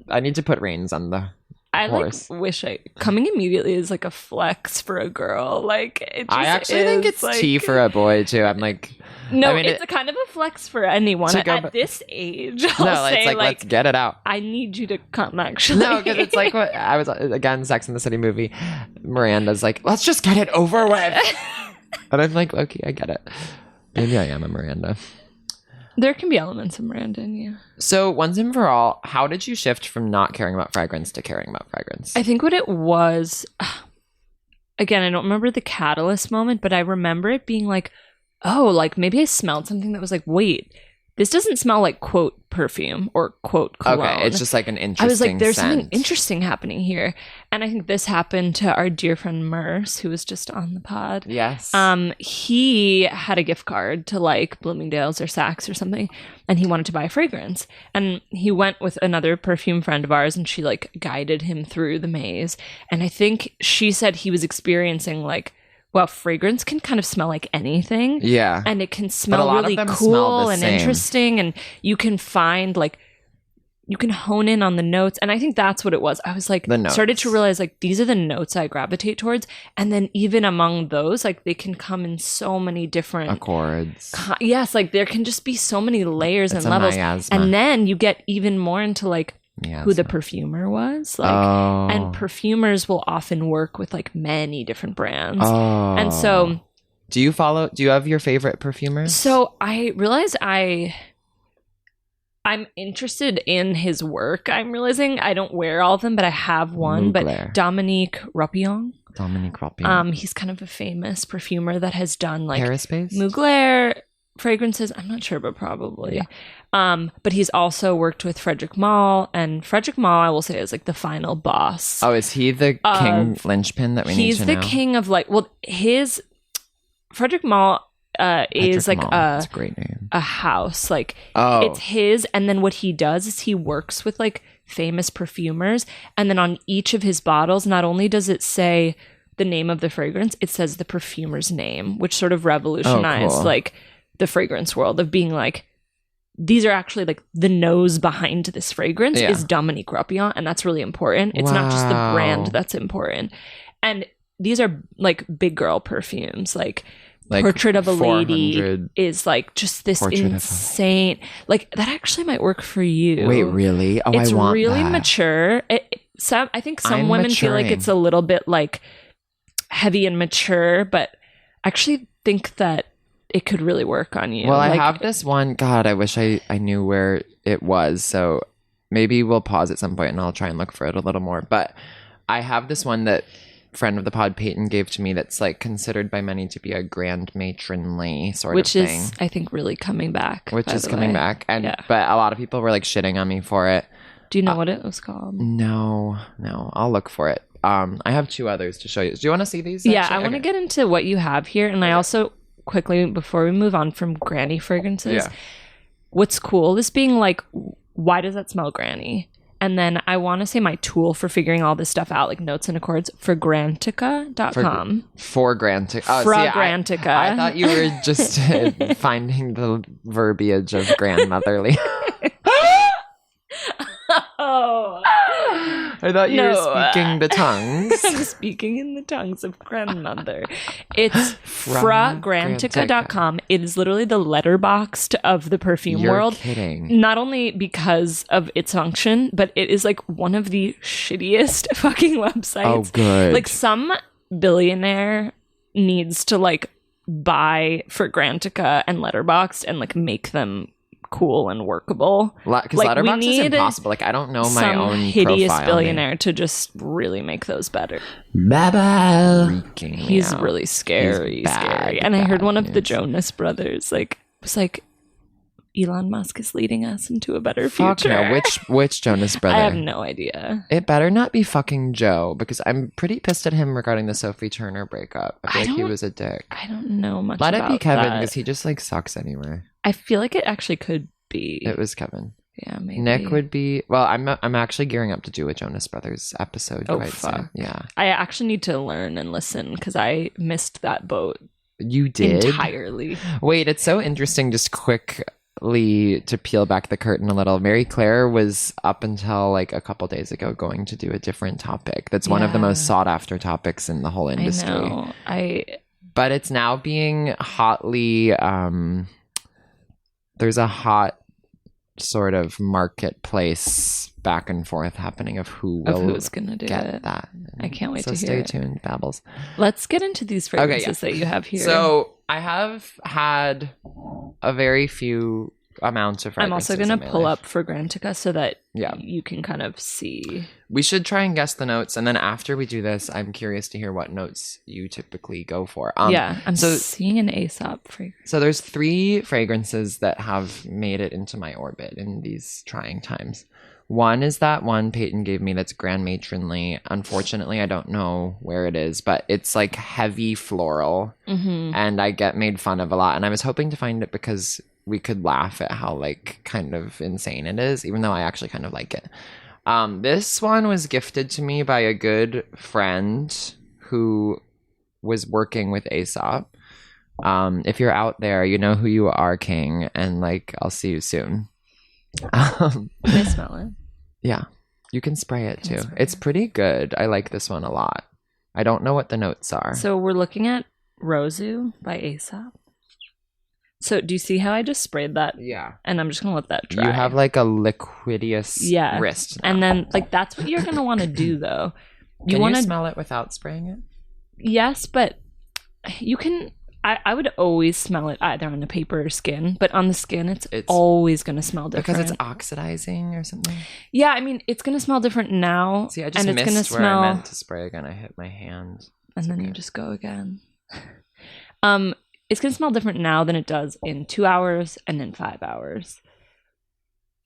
I need to put reins on the horse. Like wish coming immediately is like a flex for a girl. Like it just I actually think it's like, tea for a boy too. I'm like, no, I mean, it's a kind of a flex for anyone at this age. I'll say, it's like let's get it out. I need you to come, actually. No, because it's like what I was again, Sex and the City movie. Miranda's like, let's just get it over with, and I'm like, okay, I get it. Maybe I am a Miranda. There can be elements of Miranda in you. So once and for all, how did you shift from not caring about fragrance to caring about fragrance? I think what it was, again, I don't remember the catalyst moment, but I remember it being like, oh, like maybe I smelled something that was like, wait, this doesn't smell like quote perfume or quote cologne. Okay, it's just like an interesting I was like, there's scent. something interesting happening here. And I think this happened to our dear friend Merce, who was just on the pod. Yes. He had a gift card to like Bloomingdale's or Saks or something, and he wanted to buy a fragrance. And he went with another perfume friend of ours, and she like guided him through the maze. And I think she said he was experiencing like, well, fragrance can kind of smell like anything. Yeah. And it can a smell lot of really them smell cool the and same. interesting. And you can find like, you can hone in on the notes. And I think that's what it was. I was like, The notes. started to realize like, these are the notes I gravitate towards. And then even among those, like they can come in so many different Accords. yes, like there can just be so many layers It's and a levels. miasma. And then you get even more into like, who the Miasma. perfumer was, like, Oh. and perfumers will often work with like many different brands. Oh. And so, do you have your favorite perfumers? so I realized I'm interested in his work. I'm realizing I don't wear all of them, but I have one. Mugler. But Dominique Ropion, Dominique Ropion. he's kind of a famous perfumer that has done like Paris-based? Mugler fragrances. I'm not sure, but probably. But he's also worked with Frederic Malle, and Frederic Malle, I will say, is like the final boss. Oh, is he the king linchpin that we need to know? He's the king of like, well, Frederic Malle is like That's a great name. a house, like Oh. it's his, and then what he does is he works with like famous perfumers, and then on each of his bottles, not only does it say the name of the fragrance, it says the perfumer's name, which sort of revolutionized cool. like the fragrance world of being like, these are actually like the nose behind this fragrance Yeah. is Dominique Ropion, and that's really important. It's not just the Wow. brand that's important. And these are like big girl perfumes, like Like Portrait of a Lady 400 is like just this Portrait of a- insane, like that actually might work for you. Wait, really? Oh, It's I want really that. mature. I think some I'm women feel like maturing. it's a little bit like heavy and mature, but actually think that it could really work on you. Well, I Like, have this one. God, I wish I knew where it was. So maybe we'll pause at some point and I'll try and look for it a little more. But I have this one that friend of the pod Peyton gave to me that's like considered by many to be a grand matronly sort which of thing. is, I think, really coming back. Which by is the coming way. back. And Yeah. but a lot of people were like shitting on me for it. Do you know what it was called? No, I'll look for it. I have two others to show you. Do you want to see these? Yeah, actually? I want to Okay. get into what you have here. And I also, quickly, before we move on from granny fragrances, Yeah. what's cool is being like, why does that smell granny? And then I want to say my tool for figuring all this stuff out, like notes and accords, fragrantica.com. For Grantica. Oh, Fragrantica. See, I thought you were just finding the verbiage of grandmotherly. Oh. I thought you were No, speaking the tongues. I'm speaking in the tongues of grandmother. It's From fragrantica.com. It is literally the letterboxed of the perfume You're world. kidding. Not only because of its function, but it is like one of the shittiest fucking websites. Oh, good. Like some billionaire needs to like buy Fragrantica and Letterboxd and like make them cool and workable. Because like, we Letterboxd is need impossible. Like I don't know my Some own hideous profile billionaire to just really make those better. Freaking me He's out. really scary, He's bad, scary. And I heard bad one of the news. Jonas brothers like was like, Elon Musk is leading us into a better Fuck future. no. Which Jonas brother? I have no idea. It better not be fucking Joe, because I'm pretty pissed at him regarding the Sophie Turner breakup. I feel like he was a dick. I don't know much Let it about be Kevin, that. because he just like sucks anyway. I feel like it actually could be. It was Kevin. Yeah, maybe. Nick would be. Well, I'm actually gearing up to do a Jonas Brothers episode. Oh, quite soon. fuck. Yeah, I actually need to learn and listen because I missed that boat you did. entirely. Wait, it's so interesting. Just quickly to peel back the curtain a little, Mary Claire was up until like a couple days ago going to do a different topic. That's one of the Yeah. most sought after topics in the whole industry. I know. But it's now being hotly. There's a hot sort of marketplace back and forth happening of who will who's gonna do get it. that. I can't wait so to stay hear it. tuned, Babbles. Let's get into these fragrances that you have here. So I have had a very few amounts of I'm fragrances also gonna in my pull life. up Fragrantica so that Yeah. you can kind of see. We should try and guess the notes, and then after we do this, I'm curious to hear what notes you typically go for. Yeah, I'm so seeing an Aesop fragrance. so there's 3 fragrances that have made it into my orbit in these trying times. One is that one Peyton gave me that's grand matronly. Unfortunately, I don't know where it is, but it's like heavy floral, Mm-hmm. and I get made fun of a lot. And I was hoping to find it because we could laugh at how like kind of insane it is, even though I actually kind of like it. This one was gifted to me by a good friend who was working with Aesop. If you're out there, you know who you are, King, and like I'll see you soon. I smell it. Yeah, you can spray it Can too. spray It's it. pretty good. I like this one a lot. I don't know what the notes are. So we're looking at Rosebuds by Aesop. So do you see how I just sprayed that? yeah, And I'm just gonna let that dry. you have like a liquidious Yeah. wrist. Now. and then like that's what you're gonna want to do though. Can want you to smell it without spraying it? yes, but you can. I would always smell it either on the paper or skin, but on the skin it's always gonna smell different Because it's oxidizing or something. Yeah, I mean it's gonna smell different now. See, I just and it's missed gonna where smell, I meant to spray again. I hit my hand. and then you okay. just go again. It's gonna smell different now than it does in 2 hours and in 5 hours.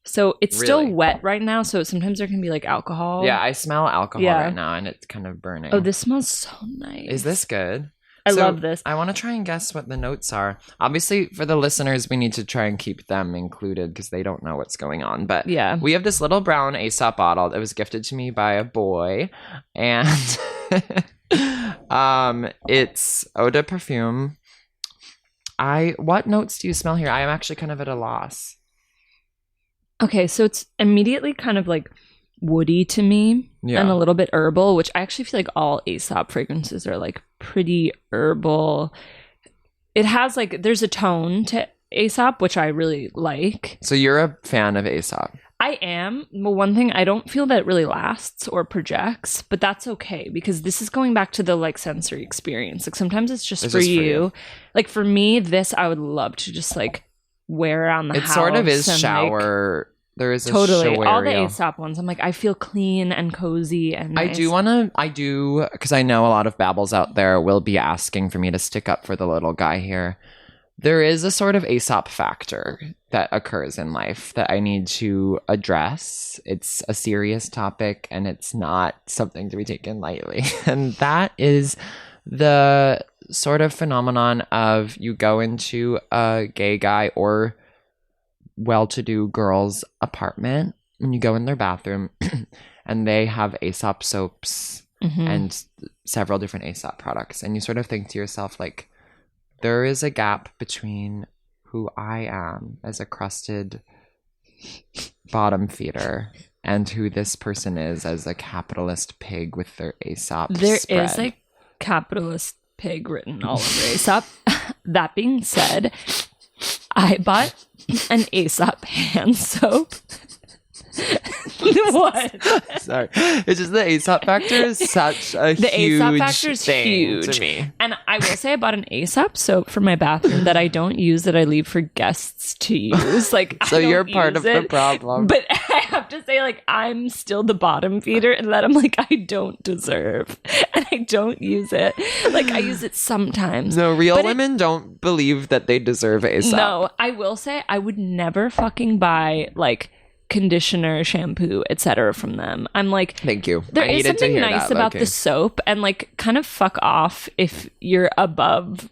So it's still Really? wet right now, so sometimes there can be like alcohol. Yeah, I smell alcohol Yeah. right now, and it's kind of burning. Oh, this smells so nice. Is this good? I So, love this. I want to try and guess what the notes are. Obviously, for the listeners, we need to try and keep them included because they don't know what's going on. But Yeah. we have this little brown Aesop bottle that was gifted to me by a boy, and it's eau de parfum. What notes do you smell here? I am actually kind of at a loss. Okay, so it's immediately kind of like woody to me Yeah. and a little bit herbal, which I actually feel like all Aesop fragrances are like pretty herbal. It has like, there's a tone to Aesop, which I really like. So you're a fan of Aesop. I am. Well, one thing, I don't feel that it really lasts or projects, but that's okay because this is going back to the like sensory experience. Like sometimes it's just for you. Like for me, this I would love to just like wear around the house. It sort of is and, shower. There is a totally shower all the area. Aesop ones. I'm like, I feel clean and cozy and nice. Because I know a lot of babbles out there will be asking for me to stick up for the little guy here. There is a sort of Aesop factor that occurs in life that I need to address. It's a serious topic and it's not something to be taken lightly. And that is the sort of phenomenon of you go into a gay guy or well-to-do girl's apartment and you go in their bathroom and they have Aesop soaps and several different Aesop products. And you sort of think to yourself, like, there is a gap between who I am as a crusted bottom feeder and who this person is as a capitalist pig with their Aesop There spread. is a capitalist pig written all over Aesop. That being said, I bought an Aesop hand soap. What? Sorry. It's just the Aesop factor is such a The huge Aesop factor is thing huge. to me. And I will say I bought an Aesop soap for my bathroom that I don't use, that I leave for guests to use. Like, So I don't you're part use of the it, problem. But I have to say, like, I'm still the bottom feeder and that I'm like, I don't deserve. And I don't use it. Like, I use it sometimes. No, real But women don't believe that they deserve Aesop. No, I will say I would never fucking buy, like, conditioner, shampoo, etc. from them. I'm like, Thank you. there I is needed to something hear nice that, about Loki. the soap, and like kind of fuck off if you're above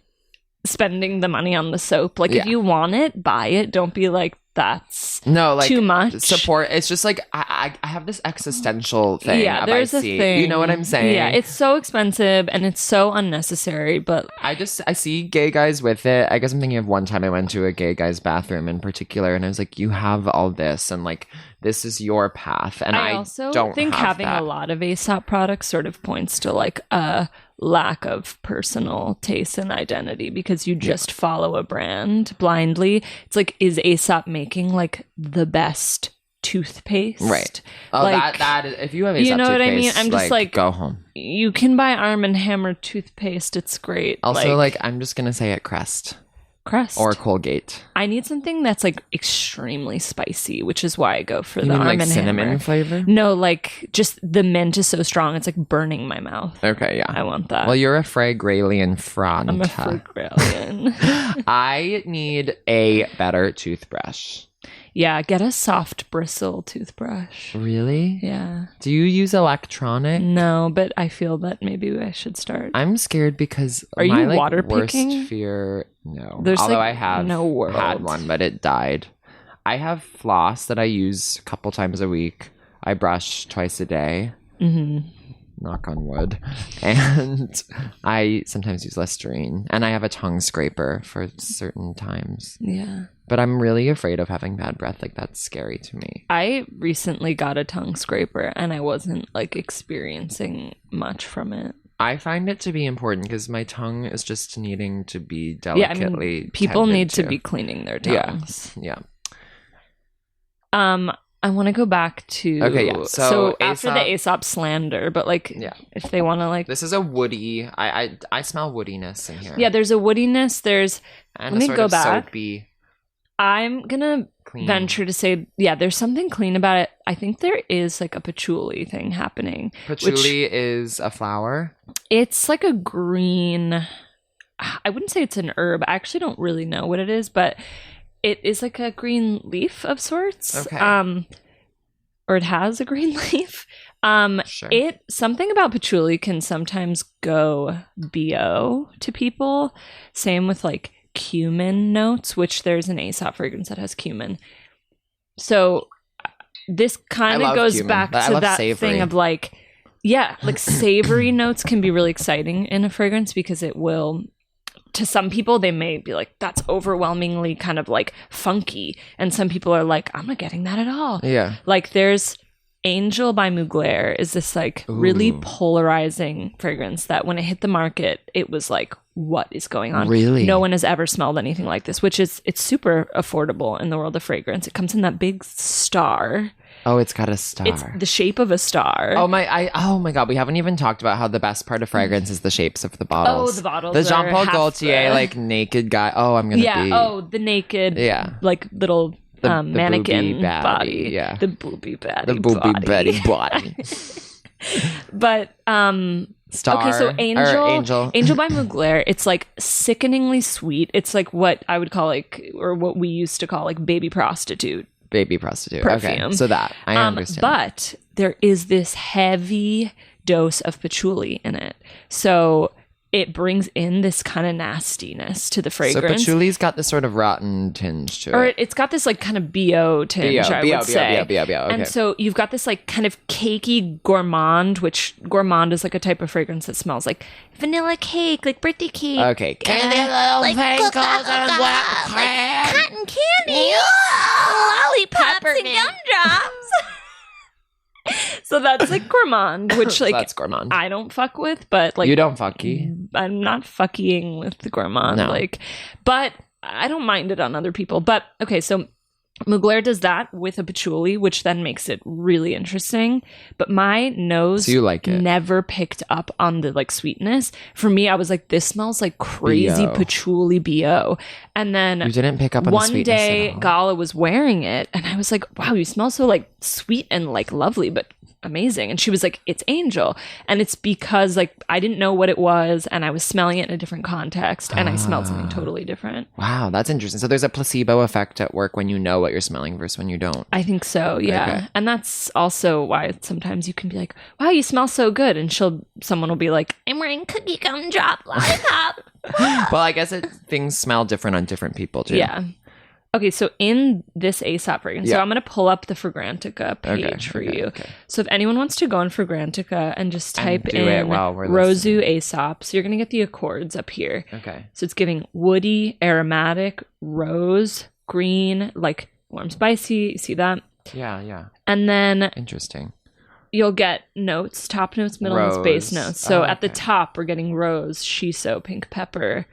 spending the money on the soap. Like Yeah. if you want it, buy it. Don't be like, that's No, like too much. support. It's just like I have this existential thing. yeah, of there's I a see. thing. You know what I'm saying? Yeah, it's so expensive and it's so unnecessary, but I see gay guys with it. I guess I'm thinking of one time I went to a gay guy's bathroom in particular, and I was like, "You have all this, and like this is your path." And I also don't think have having that. a lot of Aesop products sort of points to like a lack of personal taste and identity because you just follow a brand blindly. It's like, is Aesop making like the best toothpaste? Right. Oh, Like, that is, if you have Aesop you know what I mean? toothpaste, I'm just like, go home. you can buy Arm and Hammer toothpaste. It's great. Also, like I'm just gonna say it Crest Crest or Colgate. I need something that's like extremely spicy, which is why I go for You the mean Arm like and cinnamon Hammer. flavor? No, like just the mint is so strong, it's like burning my mouth. Okay, yeah. I want that. Well, you're a Fragralian front. I'm a Fragralian. I need a better toothbrush. Yeah, get a soft bristle toothbrush. Really? Yeah. Do you use electronic? No, but I feel that maybe I should start. I'm scared because Are my you like, water worst picking? fear. No, There's, although like, I have no world. had one, but it died. I have floss that I use a couple times a week. I brush twice a day. Mm-hmm. Knock on wood. And I sometimes use Listerine, and I have a tongue scraper for certain times. Yeah. But I'm really afraid of having bad breath. Like that's scary to me. I recently got a tongue scraper and I wasn't like experiencing much from it. I find it to be important because my tongue is just needing to be Yeah, I delicately. mean, people tended need to be cleaning their tongues. Yeah. I want to go back to Okay, yeah. So after the Aesop- Aesop slander, but like, Yeah. if they want to like, This is a woody. I smell woodiness in here. yeah, there's a woodiness. There's. and let me a sort go of back. soapy, I'm gonna clean. venture to say, yeah, there's something clean about it. I think there is like a patchouli thing happening. Patchouli is a flower. It's like a green. I wouldn't say it's an herb. I actually don't really know what it is, but it is like a green leaf of sorts. Okay. Or it has a green leaf. Sure. Something about patchouli can sometimes go BO to people. Same with like cumin notes, which there's an Aesop fragrance that has cumin. So this kind I of love goes cumin. back I to love that savory. thing of like, yeah, like savory notes can be really exciting in a fragrance because it will, to some people, they may be like, that's overwhelmingly kind of like funky. And some people are like, I'm not getting that at all. Yeah. Like there's Angel by Mugler is this like really Ooh. polarizing fragrance that when it hit the market, it was like, what is going on. Really? No one has ever smelled anything like this, which is, it's super affordable in the world of fragrance. It comes in that big star. Oh, it's got a star. It's the shape of a star. Oh my god, we haven't even talked about how the best part of fragrance is the shapes of the bottles. Oh, the bottles. The Jean are Paul half Gaultier the- like naked guy. Oh, I'm gonna be the naked Yeah. like little The mannequin booby baddie, body. yeah. The booby baddie. the booby body. Betty body. But Star. okay, so or Angel by Mugler, it's like sickeningly sweet. It's like what I would call like, or what we used to call like baby prostitute. Baby prostitute. Perfume. Okay, so that I understand. But there is this heavy dose of patchouli in it. So it brings in this kind of nastiness to the so fragrance. patchouli's got this sort of rotten tinge to or it. it's got this like kind of BO tinge, I would say. BO, okay. And so you've got this like kind of cakey gourmand, which gourmand is like a type of fragrance that smells like vanilla cake, like birthday cake. Okay. Candy little sprinkles and whipped cream. Cotton candy, lollipops and gumdrops. So that's like gourmand, which like That's gourmand. I don't fuck with, but like You don't fucky. I'm not fucking with the gourmand, No. like, but I don't mind it on other people. But okay, so Mugler does that with a patchouli, which then makes it really interesting. But my nose So you like it. never picked up on the like sweetness. For me, I was like, this smells like crazy BO. patchouli BO. And then You didn't pick up on the one sweetness day at all. Gala was wearing it and I was like, wow, you smell so like sweet and like lovely, but amazing. And she was like, it's Angel. And it's because like I didn't know what it was and I was smelling it in a different context and I smelled something totally different. Wow, that's interesting. So there's a placebo effect at work when you know what you're smelling versus when you don't. I think so, yeah. Okay. And that's also why sometimes you can be like, wow, you smell so good. And someone will be like, I'm wearing cookie gumdrop lollipop. Well, I guess things smell different on different people too. Yeah. Okay, so in this Aesop fragrance, so Yeah. I'm going to pull up the Fragrantica page for you. Okay. So if anyone wants to go on Fragrantica and just And type do in it while we're Rosu Aesop, so you're going to get the accords up here. Okay. So it's giving woody, aromatic, rose, green, like warm, spicy. You see that? Yeah. And then Interesting. you'll get notes, top notes, middle notes, base Rose. notes. So Oh, at the okay. top, we're getting rose, shiso, pink pepper.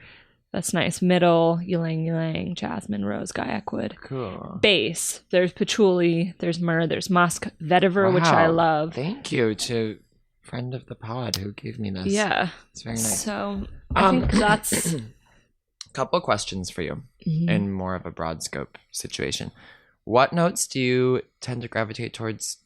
That's nice. Middle, ylang, jasmine, rose, gaiac Cool. Base, there's patchouli, there's myrrh, there's musk, vetiver, which I Wow. love. Thank you to friend of the pod who gave me this. Yeah. It's very nice. So I think that's Couple questions for you Mhm. in more of a broad scope situation. What notes do you tend to gravitate towards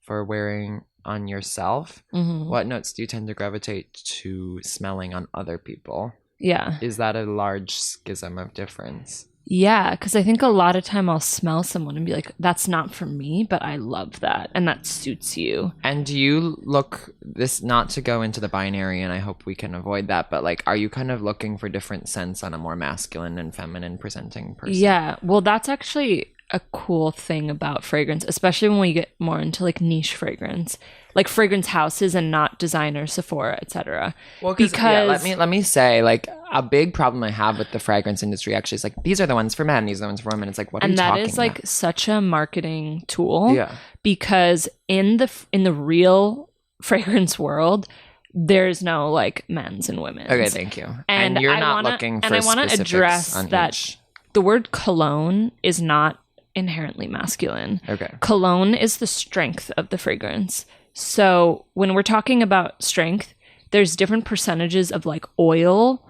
for wearing on yourself? Mhm. What notes do you tend to gravitate to smelling on other people? Yeah. Is that a large schism of difference? Yeah, because I think a lot of time I'll smell someone and be like, that's not for me, but I love that. And that suits you. And do you look this, not to go into the binary, and I hope we can avoid that, but like, are you kind of looking for different scents on a more masculine and feminine presenting person? Yeah. Well, that's actually a cool thing about fragrance, especially when we get more into like niche fragrance, like fragrance houses and not designer, Sephora, etc. Well, Because- let me say, like, a big problem I have with the fragrance industry actually is like, these are the ones for men, these are the ones for women. It's like, what are you And that talking is like about? such a marketing tool. Yeah. Because in the real fragrance world, there's no like men's and women's. Okay, thank you. And you're I not wanna- looking and for I wanna specifics address on that- each. The word cologne is not inherently masculine. Okay. Cologne is the strength of the fragrance. So when we're talking about strength, there's different percentages of like oil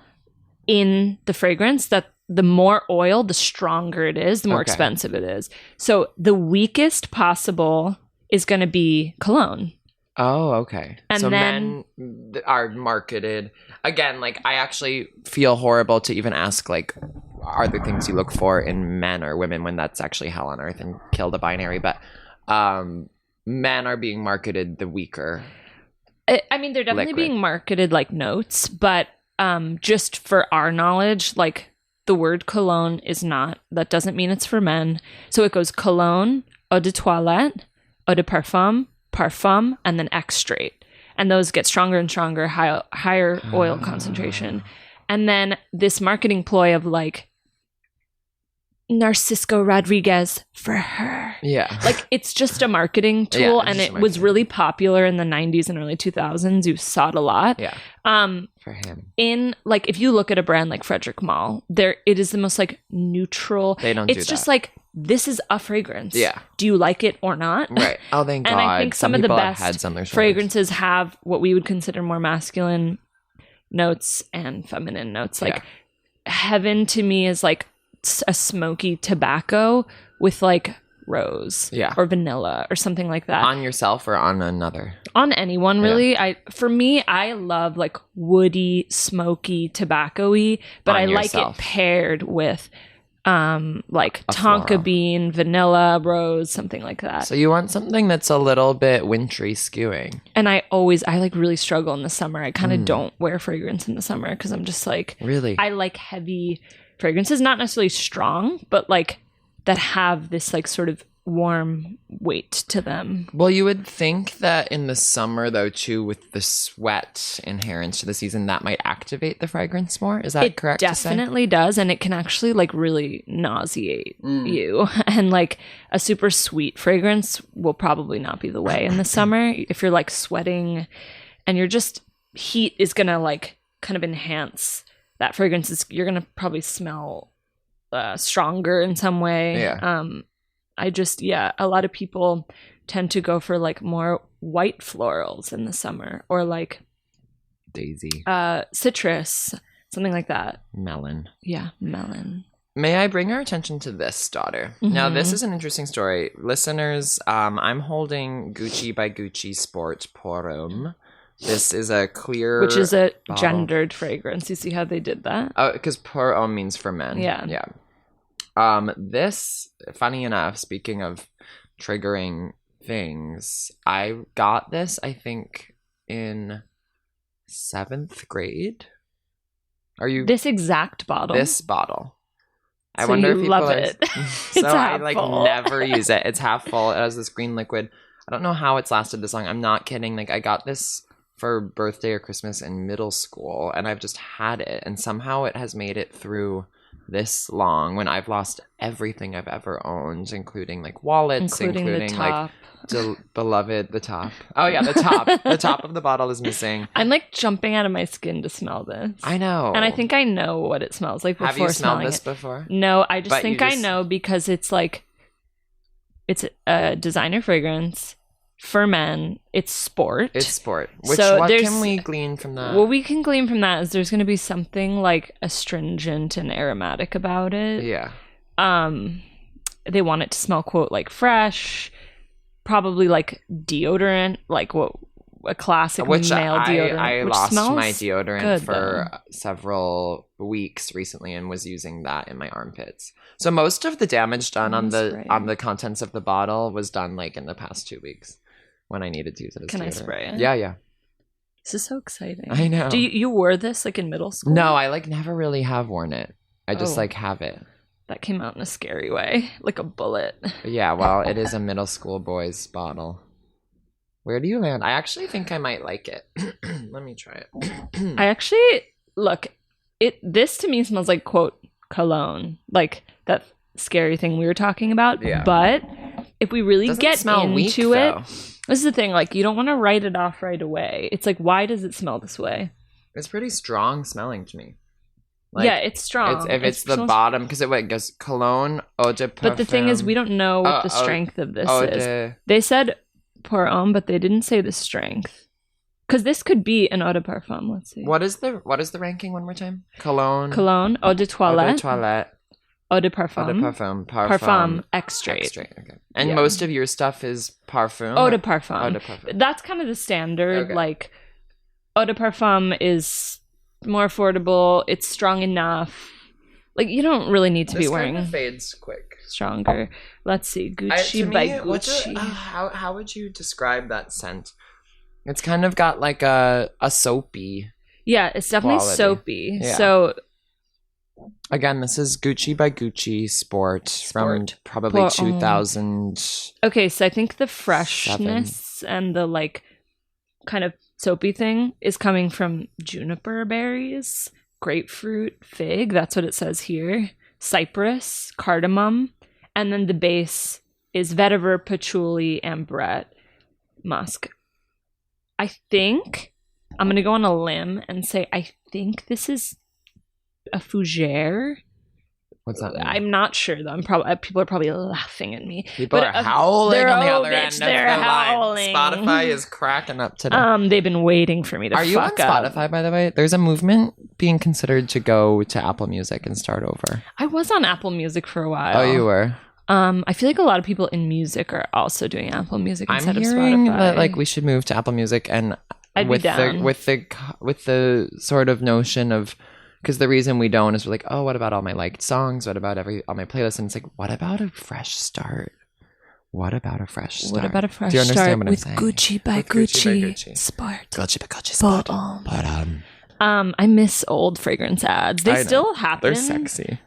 in the fragrance that the more oil, the stronger it is, the more Okay. expensive it is. So the weakest possible is going to be cologne. Oh, okay. And so then- men are marketed again. Like, I actually feel horrible to even ask, like, are there things you look for in men or women when that's actually hell on earth and kill the binary? But men are being marketed the weaker. I mean, they're definitely Liquid. being marketed like notes, but just for our knowledge, like the word cologne is not, that doesn't mean it's for men. So it goes cologne, eau de toilette, eau de parfum, parfum, and then extrait. And those get stronger and stronger, higher oil concentration. And then this marketing ploy of like, Narcisco Rodriguez for her. Yeah. Like, it's just a marketing tool, Yeah, and just it a was marketing. really popular in the 90s and early 2000s. You saw it a lot. Yeah. For him. In, like, if you look at a brand like Frederick Malle, it is the most, like, neutral. They don't do It's just that. like, this is a fragrance. Yeah. Do you like it or not? Right. Oh, thank God. And I think some of the people have best heads on their shoulders. fragrances have what we would consider more masculine notes and feminine notes. Like, Heaven to me is like a smoky tobacco with like rose or vanilla or something like that. On yourself or on another? On anyone, really. For me, I love like woody, smoky, tobacco-y, but I like it paired with like a tonka floral. bean, vanilla, rose, something like that. So you want something that's a little bit wintry skewing. And I like really struggle in the summer. I kind of don't wear fragrance in the summer because I'm just like, really, I like heavy fragrances, not necessarily strong, but like that have this like sort of warm weight to them. Well, you would think that in the summer, though, too, with the sweat inherent to the season, that might activate the fragrance more. Is that correct? It definitely does, and it can actually like really nauseate you. And like a super sweet fragrance will probably not be the way in the summer. If you're like sweating, and you're just heat is gonna like kind of enhance that fragrance. You're gonna probably smell stronger in some way. Yeah. A lot of people tend to go for like more white florals in the summer, or like daisy, citrus, something like that. Melon. Yeah, melon. May I bring our attention to this, daughter? Now, this is an interesting story. Listeners, I'm holding Gucci by Gucci Sport Pour-Homme. This is a clear... Which is a bottle. gendered fragrance. You see how they did that? Oh, because Pour-Homme means for men. Yeah. Yeah. This, funny enough, speaking of triggering things, I got this, I think, in 7th grade. Are you... This exact bottle? This bottle. I So wonder you if people love are... it. So It's I half like full. never use it. It's half full. It has this green liquid. I don't know how it's lasted this long. I'm not kidding. Like, I got this for birthday or Christmas in middle school, and I've just had it, and somehow it has made it through this long when I've lost everything I've ever owned, including like wallets, including the top. like beloved the top. Oh yeah, the top. The top of the bottle is missing. I'm like jumping out of my skin to smell this. I know. And I think I know what it smells like before Have you smelled smelling this it. before? No, I just But think you I just- know because it's like, it's a designer fragrance for men. It's sport. It's sport. Which So what there's- can we glean from that? What we can glean from that is there's going to be something like astringent and aromatic about it. Yeah. They want it to smell, quote, like fresh, probably like deodorant, like what a classic Which male deodorant. I which lost smells my deodorant good, for though. several weeks recently and was using that in my armpits. So most of the damage done on Spray. the contents of the bottle was done like in the past 2 weeks when I needed to use it as Can I deodorant. spray it? Yeah. This is so exciting. I know. Do you wore this like in middle school? No, I like never really have worn it. I just Oh. like have it. That came out in a scary way, like a bullet. Yeah, well, it is a middle school boy's bottle. Where do you land? I actually think I might like it. Let me try it. I actually look. This to me smells like, quote, cologne, like that scary thing we were talking about. Yeah. But if we really Doesn't get smell into weak, it, though. this is the thing. Like, you don't want to write it off right away. It's like, why does it smell this way? It's pretty strong smelling to me. Like, yeah, it's strong. If it's the smells- bottom, because it goes cologne, eau de parfum. But the thing is, we don't know what the strength of this is. They said pour homme, but they didn't say the strength. Because this could be an eau de parfum. Let's see. What is the ranking one more time? Cologne, Eau de toilette, eau de parfum, eau de parfum, parfum extrait. Okay. And Yeah. most of your stuff is parfum. Eau de parfum. Eau de parfum. That's kind of the standard. Okay. Like, eau de parfum is more affordable. It's strong enough. Like, you don't really need to be This wearing kind of fades quick. stronger. Let's see. Gucci To by me, Gucci. how would you describe that scent? It's kind of got like a soapy. Yeah, it's definitely quality. soapy. Yeah. So, Again, this is Gucci by Gucci Sport, from Sport. probably Pour- 2000. okay, so I think the freshness and the like kind of soapy thing is coming from juniper berries, grapefruit, fig. That's what it says here. cypress, cardamom, and then the base is vetiver, patchouli, ambrette, musk. I think I'm going to go on a limb and say I think this is a fougere. What's that mean? I'm not sure though. people are probably laughing at me. People are howling on the other end of the howling. line. Spotify is cracking up today. They've been waiting for me to Are you on fuck up. Spotify, by the way? There's a movement being considered to go to Apple Music and start over. I was on Apple Music for a while. Oh, you were? I feel like a lot of people in music are also doing Apple Music instead I'm of hearing Spotify. that like we should move to Apple Music, and I'd be down. with the sort of notion of, because the reason we don't is we're like, oh, what about all my liked songs? What about all my playlists? And it's like, what about a fresh start? What about a fresh start? What about a fresh Do you understand start what I'm with saying? Gucci by With Gucci by Gucci, Gucci. Sport. Gucci by Gucci spot. But I miss old fragrance ads. They I know. still happen. They're sexy.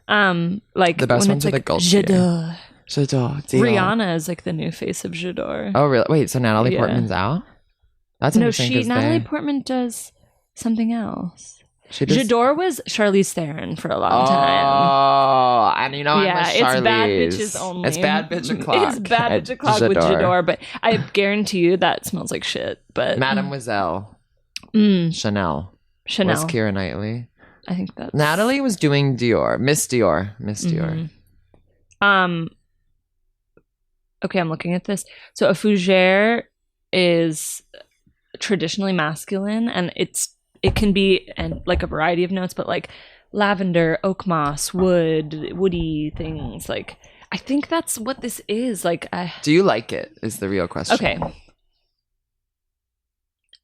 Like The best when ones it's are like the Gaultier. J'adore. J'adore. Rihanna is like the new face of J'adore. Oh, really? Wait, so Natalie Yeah. Portman's out? That's No, interesting. 'cause Natalie Portman does something else. she does. J'adore was Charlize Theron for a long time. Oh, and you know, Yeah, I'm with it's bad Charlize. bitches only. It's bad bitch o'clock. It's bad at bitch o'clock with J'adore. J'adore, but I guarantee you that smells like shit. But Mademoiselle Mm, Chanel Chanel. was Keira Knightley. I think that's Natalie was doing Dior. Miss Dior. Mhm. Okay, I'm looking at this. So a fougere is traditionally masculine, and it can be like a variety of notes, but like lavender, oak moss, woody things. Like I think that's what this is. Like Do you like it? Is the real question. okay.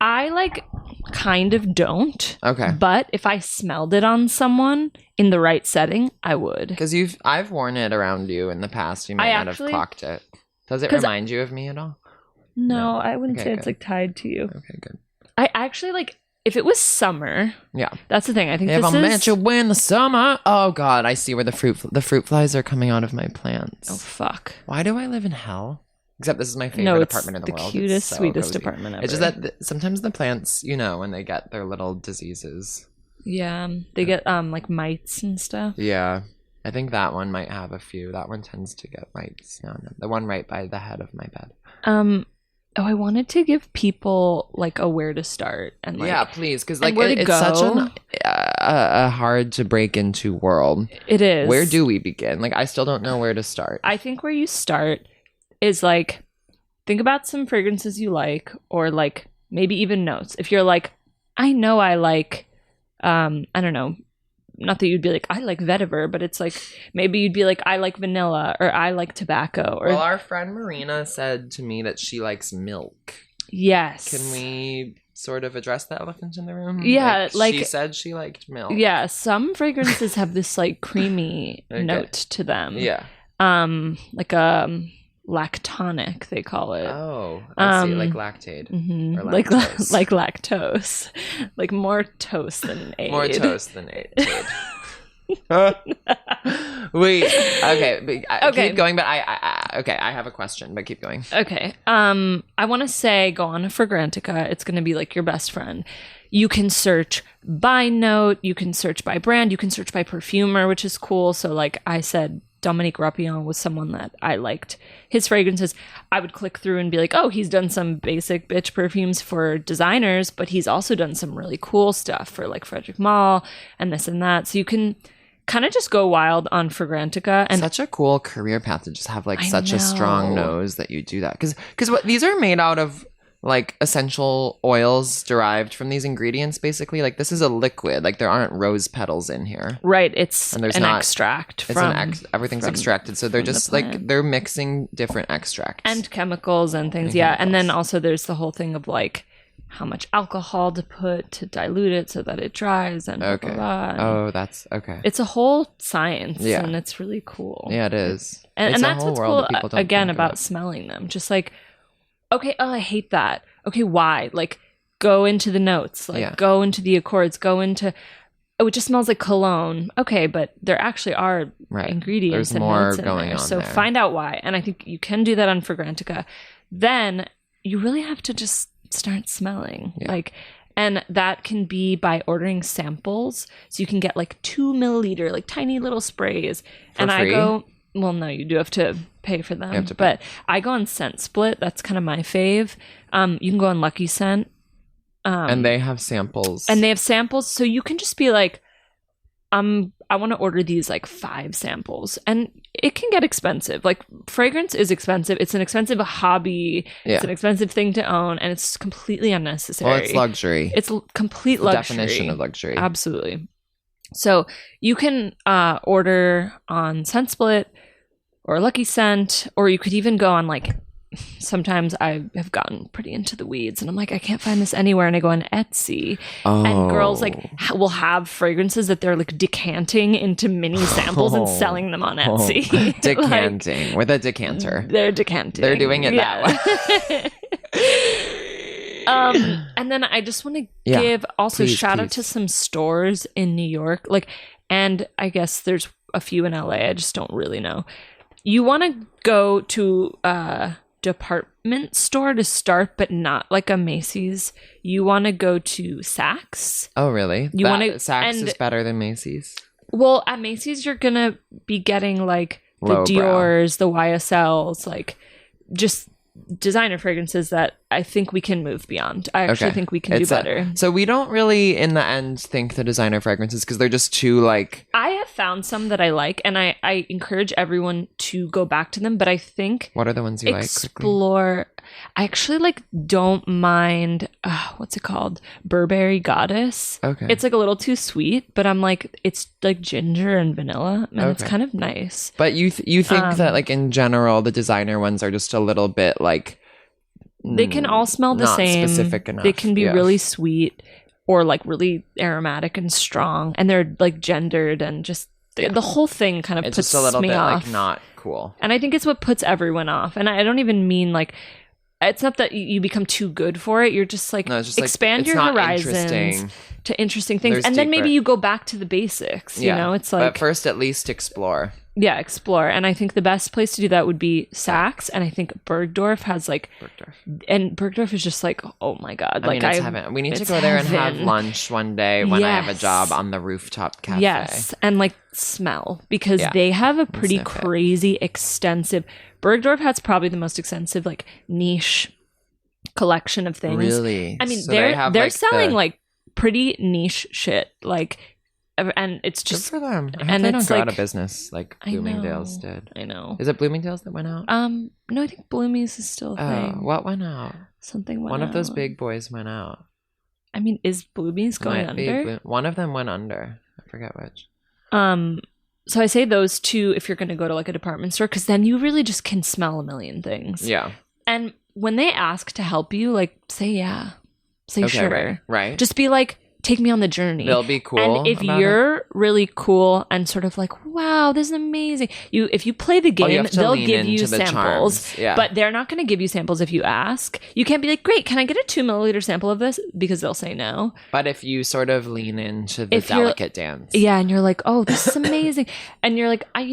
I like kind of don't. Okay. But if I smelled it on someone in the right setting, I would. Because I've worn it around you in the past. You might not have clocked it. Does it 'cause remind you of me at all? No, I wouldn't Okay, say it's good. like tied to you. Okay, good. I actually like if it was summer. Yeah. That's the thing. I think If this I is. met you in the summer. Oh God, I see where the fruit flies are coming out of my plants. Oh fuck! Why do I live in hell? Except this is my favorite No, it's apartment in the world. cutest, It's so sweetest cozy. apartment ever. It's just that sometimes the plants, when they get their little diseases. Yeah, they get like mites and stuff. Yeah. I think that one might have a few. That one tends to get mites. No. The one right by the head of my bed. I wanted to give people like a where to start and like yeah, please, because and like where to it's go. such a hard to break into world. It is. Where do we begin? Like I still don't know where to start. I think where you start is like think about some fragrances you like, or like maybe even notes. If you're like, I know I like, I don't know, not that you'd be like, I like vetiver, but it's like maybe you'd be like, I like vanilla, or I like tobacco, or Well, our friend Marina said to me that she likes milk. yes. Can we sort of address the elephant in the room? Yeah, like- she said she liked milk. Yeah, some fragrances have this like creamy Okay. note to them. Yeah. Like lactonic, they call it. Oh, I see. Um, Like lactate. Mhm. or Like lactose. like lactose, like more toast than aid. More toast than aid. Wait. Okay. Okay. Keep going. But I have a question. But keep going. Okay. I want to say go on to Fragrantica. It's going to be like your best friend. You can search by note. You can search by brand. You can search by perfumer, which is cool. So like I said, Dominique Rapillon was someone that I liked his fragrances. I would click through and be like, oh, he's done some basic bitch perfumes for designers, but he's also done some really cool stuff for like Frederic Malle and this and that. So you can kind of just go wild on Fragrantica. And Such a cool career path to just have like I such a strong know. nose that you do that. Because what these are made out of like essential oils derived from these ingredients. Basically, like this is a liquid. Like there aren't rose petals in here. right, it's And there's an not- extract It's from everything's from- extracted. So they're from the just like plant. they're mixing different extracts. and chemicals and things. And Yeah, and then chemicals. also there's the whole thing of like how much alcohol to put to dilute it so that it dries and blah, Okay. blah, blah. Oh, that's okay. It's a whole science, Yeah. and it's really cool. Yeah, it is. and It's a that's whole what's world cool that people don't again think about about. smelling them. Just like, okay, oh, I hate that. Okay, why? Like, go into the notes. Like, Yeah. go into the accords. Go into. Oh, it just smells like cologne. Okay, but there actually are Right. ingredients There's and more notes in going there. on So there. find out why. And I think you can do that on Fragrantica. Then you really have to just start smelling. Yeah. Like, And that can be by ordering samples. So you can get like 2 milliliter, like tiny little sprays. For and free? I go, well, no, you do have to pay for them. have to pay. But I go on Scent Split. That's kind of my fave. You can go on Lucky Scent. And they have samples. And they have samples. So you can just be like, I want to order these like 5 samples. And it can get expensive. Like fragrance is expensive. It's an expensive hobby. Yeah. It's an expensive thing to own. And it's completely unnecessary. Well, it's luxury. It's complete the luxury. definition of luxury. Absolutely. So you can order on Scent Split or Lucky Scent, or you could even go on like, sometimes I have gotten pretty into the weeds and I'm like, I can't find this anywhere. And I go on Etsy and girls like will have fragrances that they're like decanting into mini samples and selling them on Etsy. Decanting with a decanter. They're decanting. They're doing it that way. And then I just want to give also shout out to some stores in New York, like, and I guess there's a few in LA. I just don't really know. You want to go to a department store to start, but not like a Macy's. You want to go to Saks. Oh, really? You want to Saks is better than Macy's. Well, at Macy's you're gonna be getting like the Lowbrow. Dior's, the YSLs, like just designer fragrances that I think we can move beyond. I actually think we can do better. So we don't really, in the end, think the designer fragrances because they're just too like. I have found some that I like, and I encourage everyone to go back to them. But I think What are the ones you like? explore. I actually like don't mind. What's it called? Burberry Goddess. Okay. It's like a little too sweet, but I'm like it's like ginger and vanilla, and it's kind of nice. But you think that like in general the designer ones are just a little bit like. They can all smell the not same. specific enough. They can be really sweet or like really aromatic and strong, and they're like gendered and just the whole thing kind of It's puts just a little me bit off. like not cool. And I think it's what puts everyone off. And I don't even mean like it's not that you become too good for it. You're just like expand your horizons to interesting things, There's and then deeper. maybe you go back to the basics. You know, it's like But first, at least explore. Yeah, explore. And I think the best place to do that would be Saks. And I think Bergdorf has like, and Bergdorf is just like, oh my God. Like it's heaven. We need to go there and have lunch one day when I have a job on the rooftop cafe. Yes. And like smell, because they have a pretty crazy extensive, Bergdorf has probably the most extensive like niche collection of things. Really? I mean, So they're like, selling like pretty niche shit. Like, and it's just good for them. I hope and they don't it's go like, out of business like Bloomingdale's did. I know. Is it Bloomingdale's that went out? No, I think Bloomies is still a thing. What went out? Something went out. One of those big boys went out. I mean, is Bloomies going under? One of them went under. I forget which. So I say those two if you're going to go to like a department store, because then you really just can smell a million things. Yeah. And when they ask to help you, like say yeah, say sure, right. Just be like, take me on the journey. They'll be cool. And if you're really cool and sort of like, wow, this is amazing. If you play the game, they'll give you samples. Yeah. But they're not going to give you samples if you ask. You can't be like, great, can I get a 2 milliliter sample of this? Because they'll say no. But if you sort of lean into the delicate dance. Yeah, and you're like, oh, this is amazing. And you're like, I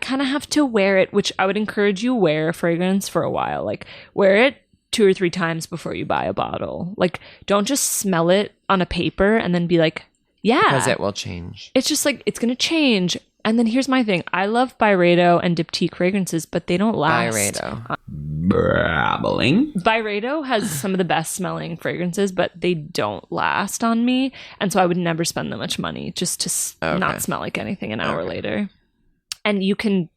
kind of have to wear it, which I would encourage you wear a fragrance for a while. Like wear it 2 or 3 times before you buy a bottle. Like don't just smell it on a paper and then be like, yeah. Because it will change. It's just like, it's going to change. And then here's my thing. I love Byredo and Diptyque fragrances, but they don't last. Byredo. Byredo has some of the best smelling fragrances, but they don't last on me. And so I would never spend that much money just to not smell like anything an hour later. And you can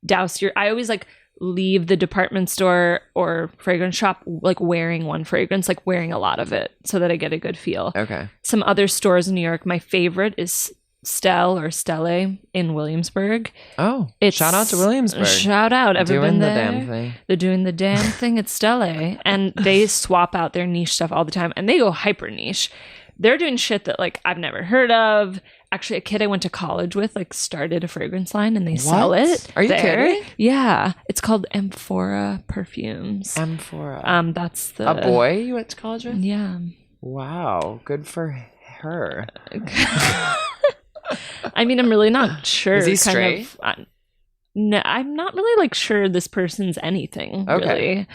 douse I always like leave the department store or fragrance shop like wearing one fragrance, like wearing a lot of it so that I get a good feel. Okay. Some other stores in New York, my favorite is Stelle in Williamsburg. Oh, shout out to Williamsburg. Shout out. Ever been there? Doing the damn thing. They're doing the damn thing at Stelle. And they swap out their niche stuff all the time. And they go hyper niche. They're doing shit that like I've never heard of. Actually, a kid I went to college with like started a fragrance line and they sell it. Are you kidding? Yeah. It's called Amphora Perfumes. Amphora. That's the... A boy you went to college with? Yeah. Wow. Good for her. I mean, I'm really not sure. Is he straight? No, I'm not really like sure this person's anything really.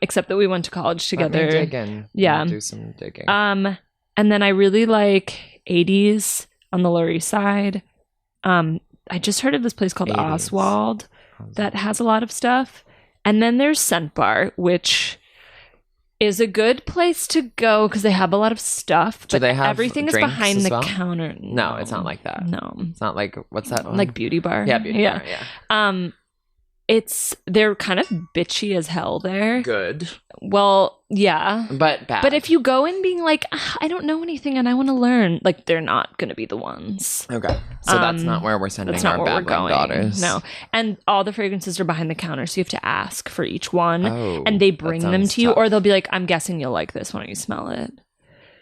Except that we went to college together. Let me dig in. Yeah. Do some digging. And then I really like 80s on the Lower East Side. I just heard of this place called 80s. Oswald that has a lot of stuff. And then there's Scent Bar, which is a good place to go because they have a lot of stuff. Do But they have everything is drinks behind as the well? counter. No, it's not like that. No. It's not like, what's that one? Like Beauty Bar. Yeah, beauty bar, yeah. They're kind of bitchy as hell there. Good. Well, yeah. But bad. But if you go in being like, I don't know anything and I want to learn, like they're not going to be the ones. Okay. So that's not where we're sending That's not our where we're babbling going. daughters. No. And all the fragrances are behind the counter, so you have to ask for each one. Oh, and they that bring them sounds to you, tough. or they'll be like, I'm guessing you'll like this. Why don't you smell it?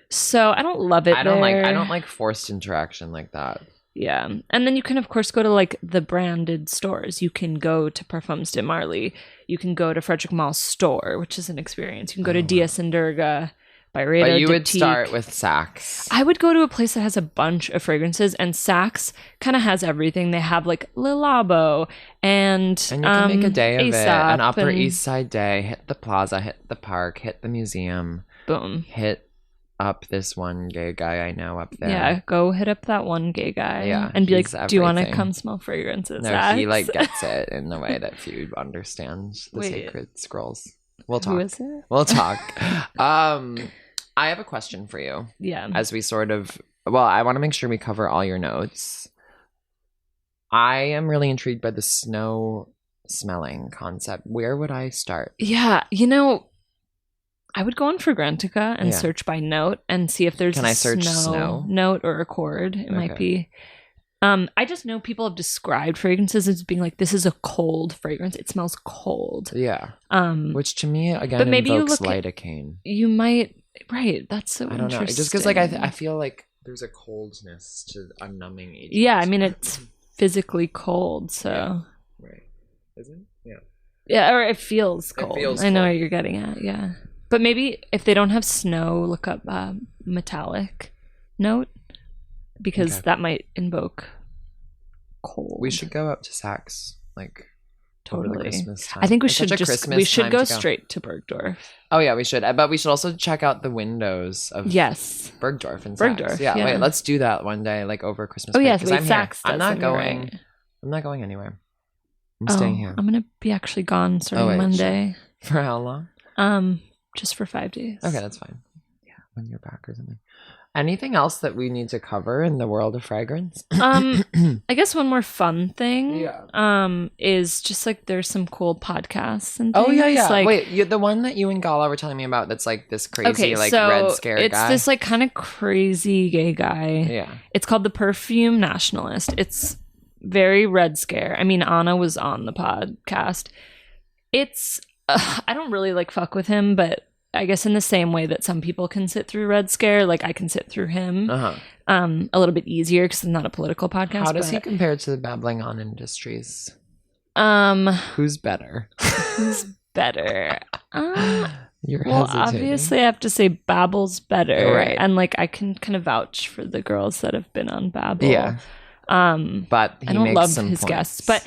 So I don't love it. I don't there. like forced interaction like that. Yeah. And then you can, of course, go to like the branded stores. You can go to Parfums de Marly. You can go to Frederick Mall's store, which is an experience. You can go to Dias and Durga by Rita. But you would Diptyque. start with Saks. I would go to a place that has a bunch of fragrances, and Saks kind of has everything. They have like Le Labo and And you can make a day of it. Aesop An Upper and East Side day. Hit the plaza, hit the park, hit the museum, boom. hit up this one gay guy I know up there. Yeah, go hit up that one gay guy. Yeah, and be like, he's do you want to everything. come smell fragrances? No, Saks? he like gets it in the way that few understand the Wait. sacred scrolls. We'll talk. Who is it? We'll talk. I have a question for you. Yeah. As we sort of, well, I want to make sure we cover all your notes. I am really intrigued by the snow smelling concept. Where would I start? Yeah, I would go on Fragrantica and Yeah. search by note and see if there's Can a I search snow? note or a chord. It might Okay. be. I just know people have described fragrances as being like, this is a cold fragrance. It smells cold. Yeah. Um, Which to me, again, But maybe you invokes look at- lidocaine. you might, right? That's so I don't know. interesting. Just because like I feel like there's a coldness to a numbing agent. yeah, I mean it's physically cold, so Yeah. Right. Is it? Yeah. yeah, or it feels cold. feels I know cold. what you're getting at. Yeah, but maybe if they don't have snow, look up metallic note because Okay. that might invoke cold. We should go up to Saks like over the totally. Christmas time. I think we It's should such a just Christmas we should time go to straight to Bergdorf. Oh yeah, we should. But we should also check out the windows of Yes. Bergdorf and Saks. Bergdorf, Yeah, yeah. wait, let's do that one day, like over Christmas. Oh break, yes, 'cause wait, I'm here. Saks. I'm does not them, you're going. right. I'm not going anywhere. I'm staying here. I'm gonna be actually gone starting wait, Monday. For how long? Just for 5 days. Okay, that's fine. Yeah, when you're back or something. Anything else that we need to cover in the world of fragrance? I guess one more fun thing. Yeah. Is just like there's some cool podcasts and things. Oh yeah. Like, Wait, the one that you and Gala were telling me about that's like this crazy like so red scare it's guy. this like kind of crazy gay guy. Yeah. It's called the Perfume Nationalist. It's very Red Scare. I mean, Anna was on the podcast. It's I don't really like fuck with him, but I guess in the same way that some people can sit through Red Scare, like I can sit through him. Uh-huh. A little bit easier because it's not a political podcast. How does he but, compare to the Babbling On Industries? Um, Who's better? who's better? You're Well, hesitating. obviously, I have to say Babble's better, Right. And like I can kind of vouch for the girls that have been on Babble. Yeah. But he I don't makes love some his points. guests, but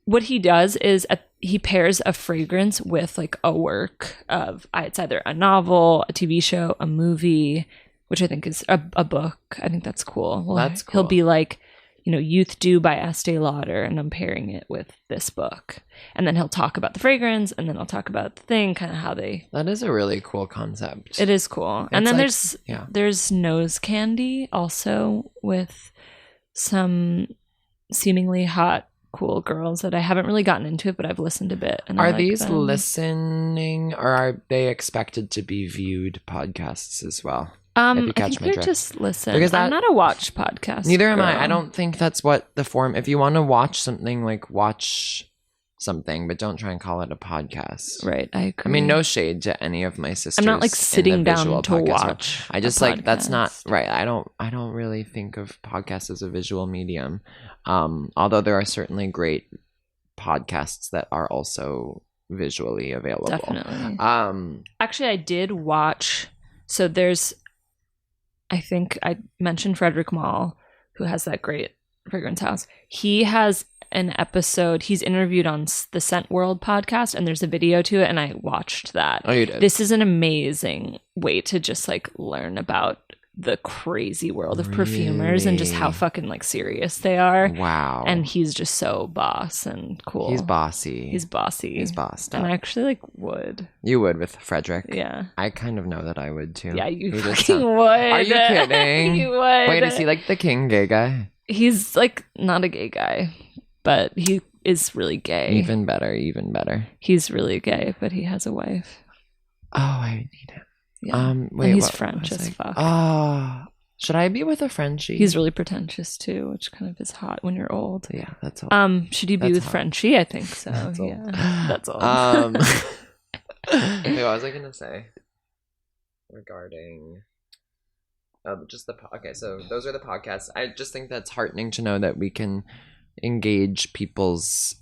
what he does is he pairs a fragrance with like a work of it's either a novel, a TV show, a movie, which I think is a book. I think that's cool. Well, That's He'll cool. be like, Youth Dew by Estee Lauder, and I'm pairing it with this book, and then he'll talk about the fragrance, and then I'll talk about the thing, kind of how they. That is a really cool concept. It is cool, and It's then like- there's nose candy also with some seemingly hot, cool girls that I haven't really gotten into it, but I've listened a bit. And I Are like these them. listening or are they expected to be viewed podcasts as well? if you I catch think my they're drift. just listen. Because I'm that- not a watch podcast. Neither am girl. I. I don't think that's what the form. If you want to watch something, like watch something, but don't try and call it a podcast. Right, I agree. I mean, no shade to any of my sisters. I'm not like in the sitting down visual to podcast world. watch. I just a like that's not podcast. right. I don't really think of podcasts as a visual medium. Although there are certainly great podcasts that are also visually available. Definitely. Um, Actually, I did watch. So there's, I think I mentioned Frederick Mall, who has that great fragrance house. He has an episode. He's interviewed on the Scent World podcast, and there's a video to it, and I watched that. oh, you did. This is an amazing way to just like learn about the crazy world of perfumers and just how Really? fucking like serious they are. Wow. And he's just so boss and cool. He's bossy. He's bossy. He's bossed And up. I actually like would. You would with Frederick. Yeah. I kind of know that I would too. Yeah, you He just fucking sound- would. Are you kidding? You would. Wait, is he like the king gay guy? He's like not a gay guy, but he is really gay. Even better, even better. He's really gay, but he has a wife. Oh, I need him. Yeah. Wait, and he's what French was as I- fuck. Oh, should I be with a Frenchie? He's really pretentious too, which kind of is hot when you're old. Yeah, that's all. Should you be That's with hot. Frenchie? I think so. That's all. Yeah, that's all. Wait, what was I gonna say regarding? Just the okay. So those are the podcasts. I just think that's heartening to know that we can engage people's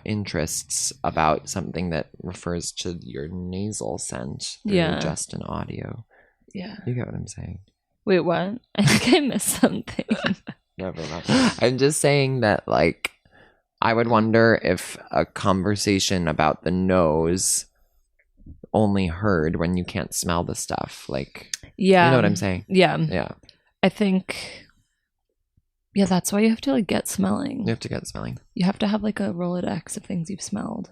interests about something that refers to your nasal scent through Yeah. just an audio. Yeah. You get what I'm saying? Wait, what? I think I missed something. Never mind. I'm just saying that, like, I would wonder if a conversation about the nose only heard when you can't smell the stuff. Like, Yeah. you know what I'm saying? Yeah. Yeah. I think. Yeah, that's why you have to like get smelling. You have to get smelling. You have to have like a Rolodex of things you've smelled.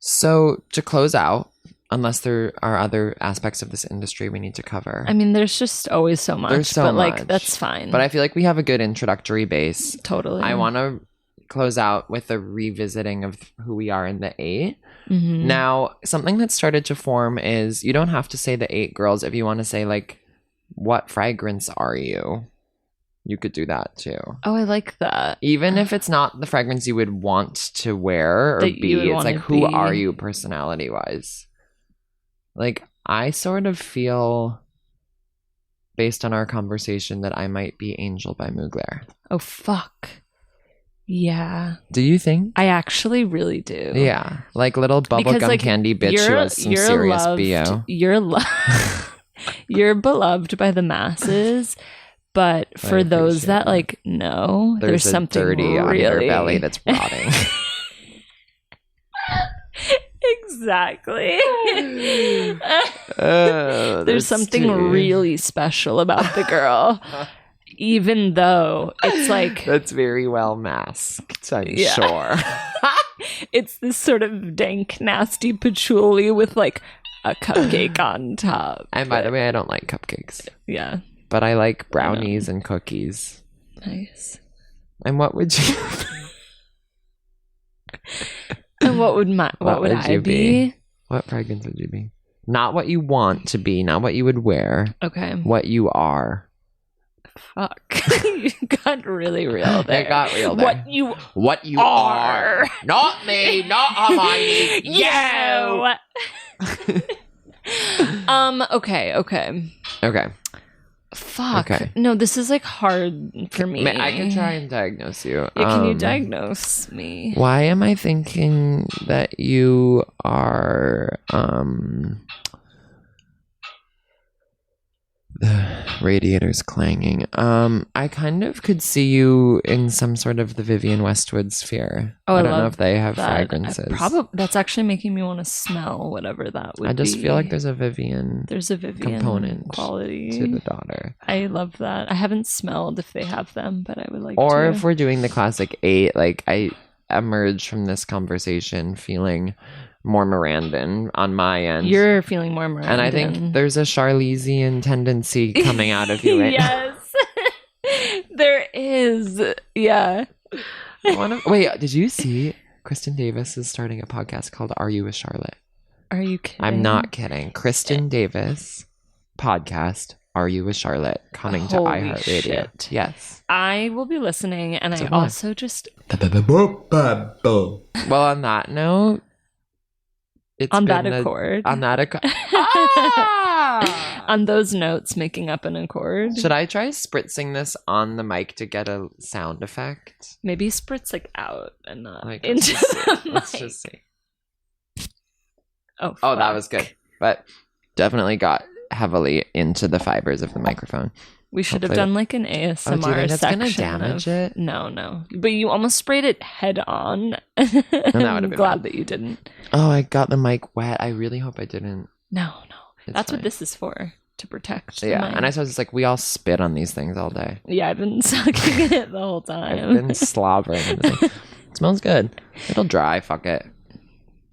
So, to close out, unless there are other aspects of this industry we need to cover. I mean, there's just always so much. There's so but like much. that's fine. But I feel like we have a good introductory base. totally. I want to close out with a revisiting of who we are in the 8. Mhm. Now, something that started to form is you don't have to say the 8 girls if you want to say, like, what fragrance are you? You could do that too. Oh, I like that. Even if it's not the fragrance you would want to wear or That you be, would it's wanna like, who be. are you personality wise? Like, I sort of feel, based on our conversation, that I might be Angel by Mugler. Oh fuck. Yeah. Do you think? I actually really do. Yeah. Like little bubblegum like, candy bitch who has some serious BO. You're beloved by the masses, but I for those appreciate that that. like know, there's a something dirty really underbelly that's rotting. Exactly. Oh, There's something tea. really special about the girl, even though it's like That's very well masked, I'm Yeah. sure. it's this sort of dank, nasty patchouli with like a cupcake on top. And by the way, I don't like cupcakes, Yeah, but I like brownies and cookies. nice. And what would you? And what would What would I you be? What fragrance would you be? Not what you want to be, not what you would wear. Okay. What you are. Fuck. You got really real there. It got real there. What you Are. are. Not me, not Hermione. You. Okay. Okay. Fuck. Okay. No, this is like hard for me. I can try and diagnose you. Yeah, can you diagnose me? Why am I thinking that you are the radiator's clanging. I kind of could see you in some sort of the Vivienne Westwood sphere. Oh, I I don't know love if they have that. fragrances. That's actually making me want to smell whatever that would be. I just feel like there's a Vivienne there's a Vivienne component quality to the daughter. I love that. I haven't smelled if they have them, but I would like Or to. if we're doing the classic 8, like I emerge from this conversation feeling more Mirandan on my end. You're feeling more Mirandan. And I think there's a Charlizean tendency coming out of you right now. Yes. There is. Yeah. Wait, did you see Kristen Davis is starting a podcast called Are You with Charlotte? Are you kidding? I'm not kidding. Kristen Davis podcast Are You with Charlotte coming to Holy iHeartRadio. shit. Yes. I will be listening, and So I am I. also just Well, on that note, it's on been that accord. On that accord. Ah! On those notes, making up an accord. Should I try spritzing this on the mic to get a sound effect? Maybe spritz like out and not Like, into the mic. let's just see. Oh, Oh, that fuck. was good. But definitely got heavily into the fibers of the microphone. We should have Hopefully done like an ASMR Oh, do you think that's section. gonna damage it? No. But you almost sprayed it head on. that would've I'm been glad fun. that you didn't. Oh, I got the mic wet. I really hope I didn't. No. It's That's fine. what this is for. to protect the Yeah, mic. and I suppose it's like we all spit on these things all day. Yeah, I've been sucking it the whole I've time. been slobbering. In the thing. It smells good. It'll dry. Fuck it.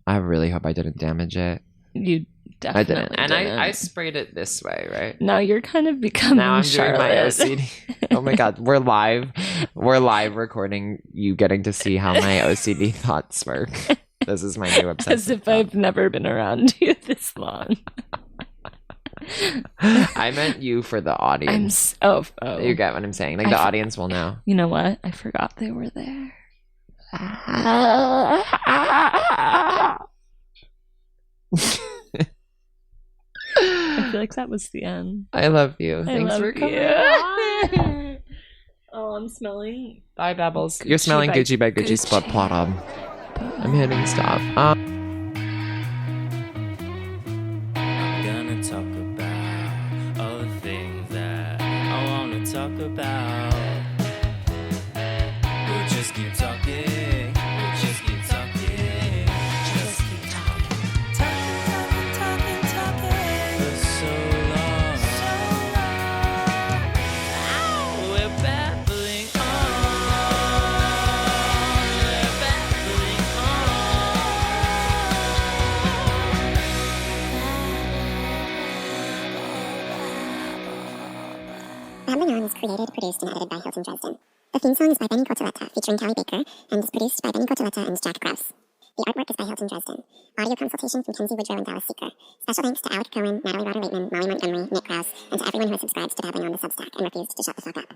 I really hope I didn't damage it. You I definitely didn't. And didn't. I sprayed it this way, right? Now you're kind of becoming Now I'm Charlotte. doing my OCD. Oh my god, we're live. We're live recording you getting to see how my OCD thoughts work. This is my new obsessive As if thought. I've never been around you this long. I meant you for the audience. Oh. You get what I'm saying? Like the audience will know. You know what? I forgot they were there. I feel like that was the end. I love you. I Thanks love for coming. you. Oh, I'm smelling. Bye, Babbles. Gucci You're smelling by Gucci by Gucci Spot Bottom. I'm hitting stop. I'm gonna talk about all the things that I wanna talk about. We'll just keep talking. We'll just keep talking. Just keep talking. Talking. For so long. We're babbling on. We're babbling Babbling On is created, produced, and edited by Hilton Dresden. The theme song is by Benny Cortoletta, featuring Callie Baker, and is produced by Benny Cortoletta and Jack Grouse. The artwork is by Hilton Dresden. Audio consultation from Kenzie Woodrow and Dallas Seeker. Special thanks to Alec Cohen, Natalie Rotter-Waitman, Molly Montgomery, Nick Krause, and to everyone who has subscribed to Babbling On the Substack and refused to shut the fuck up.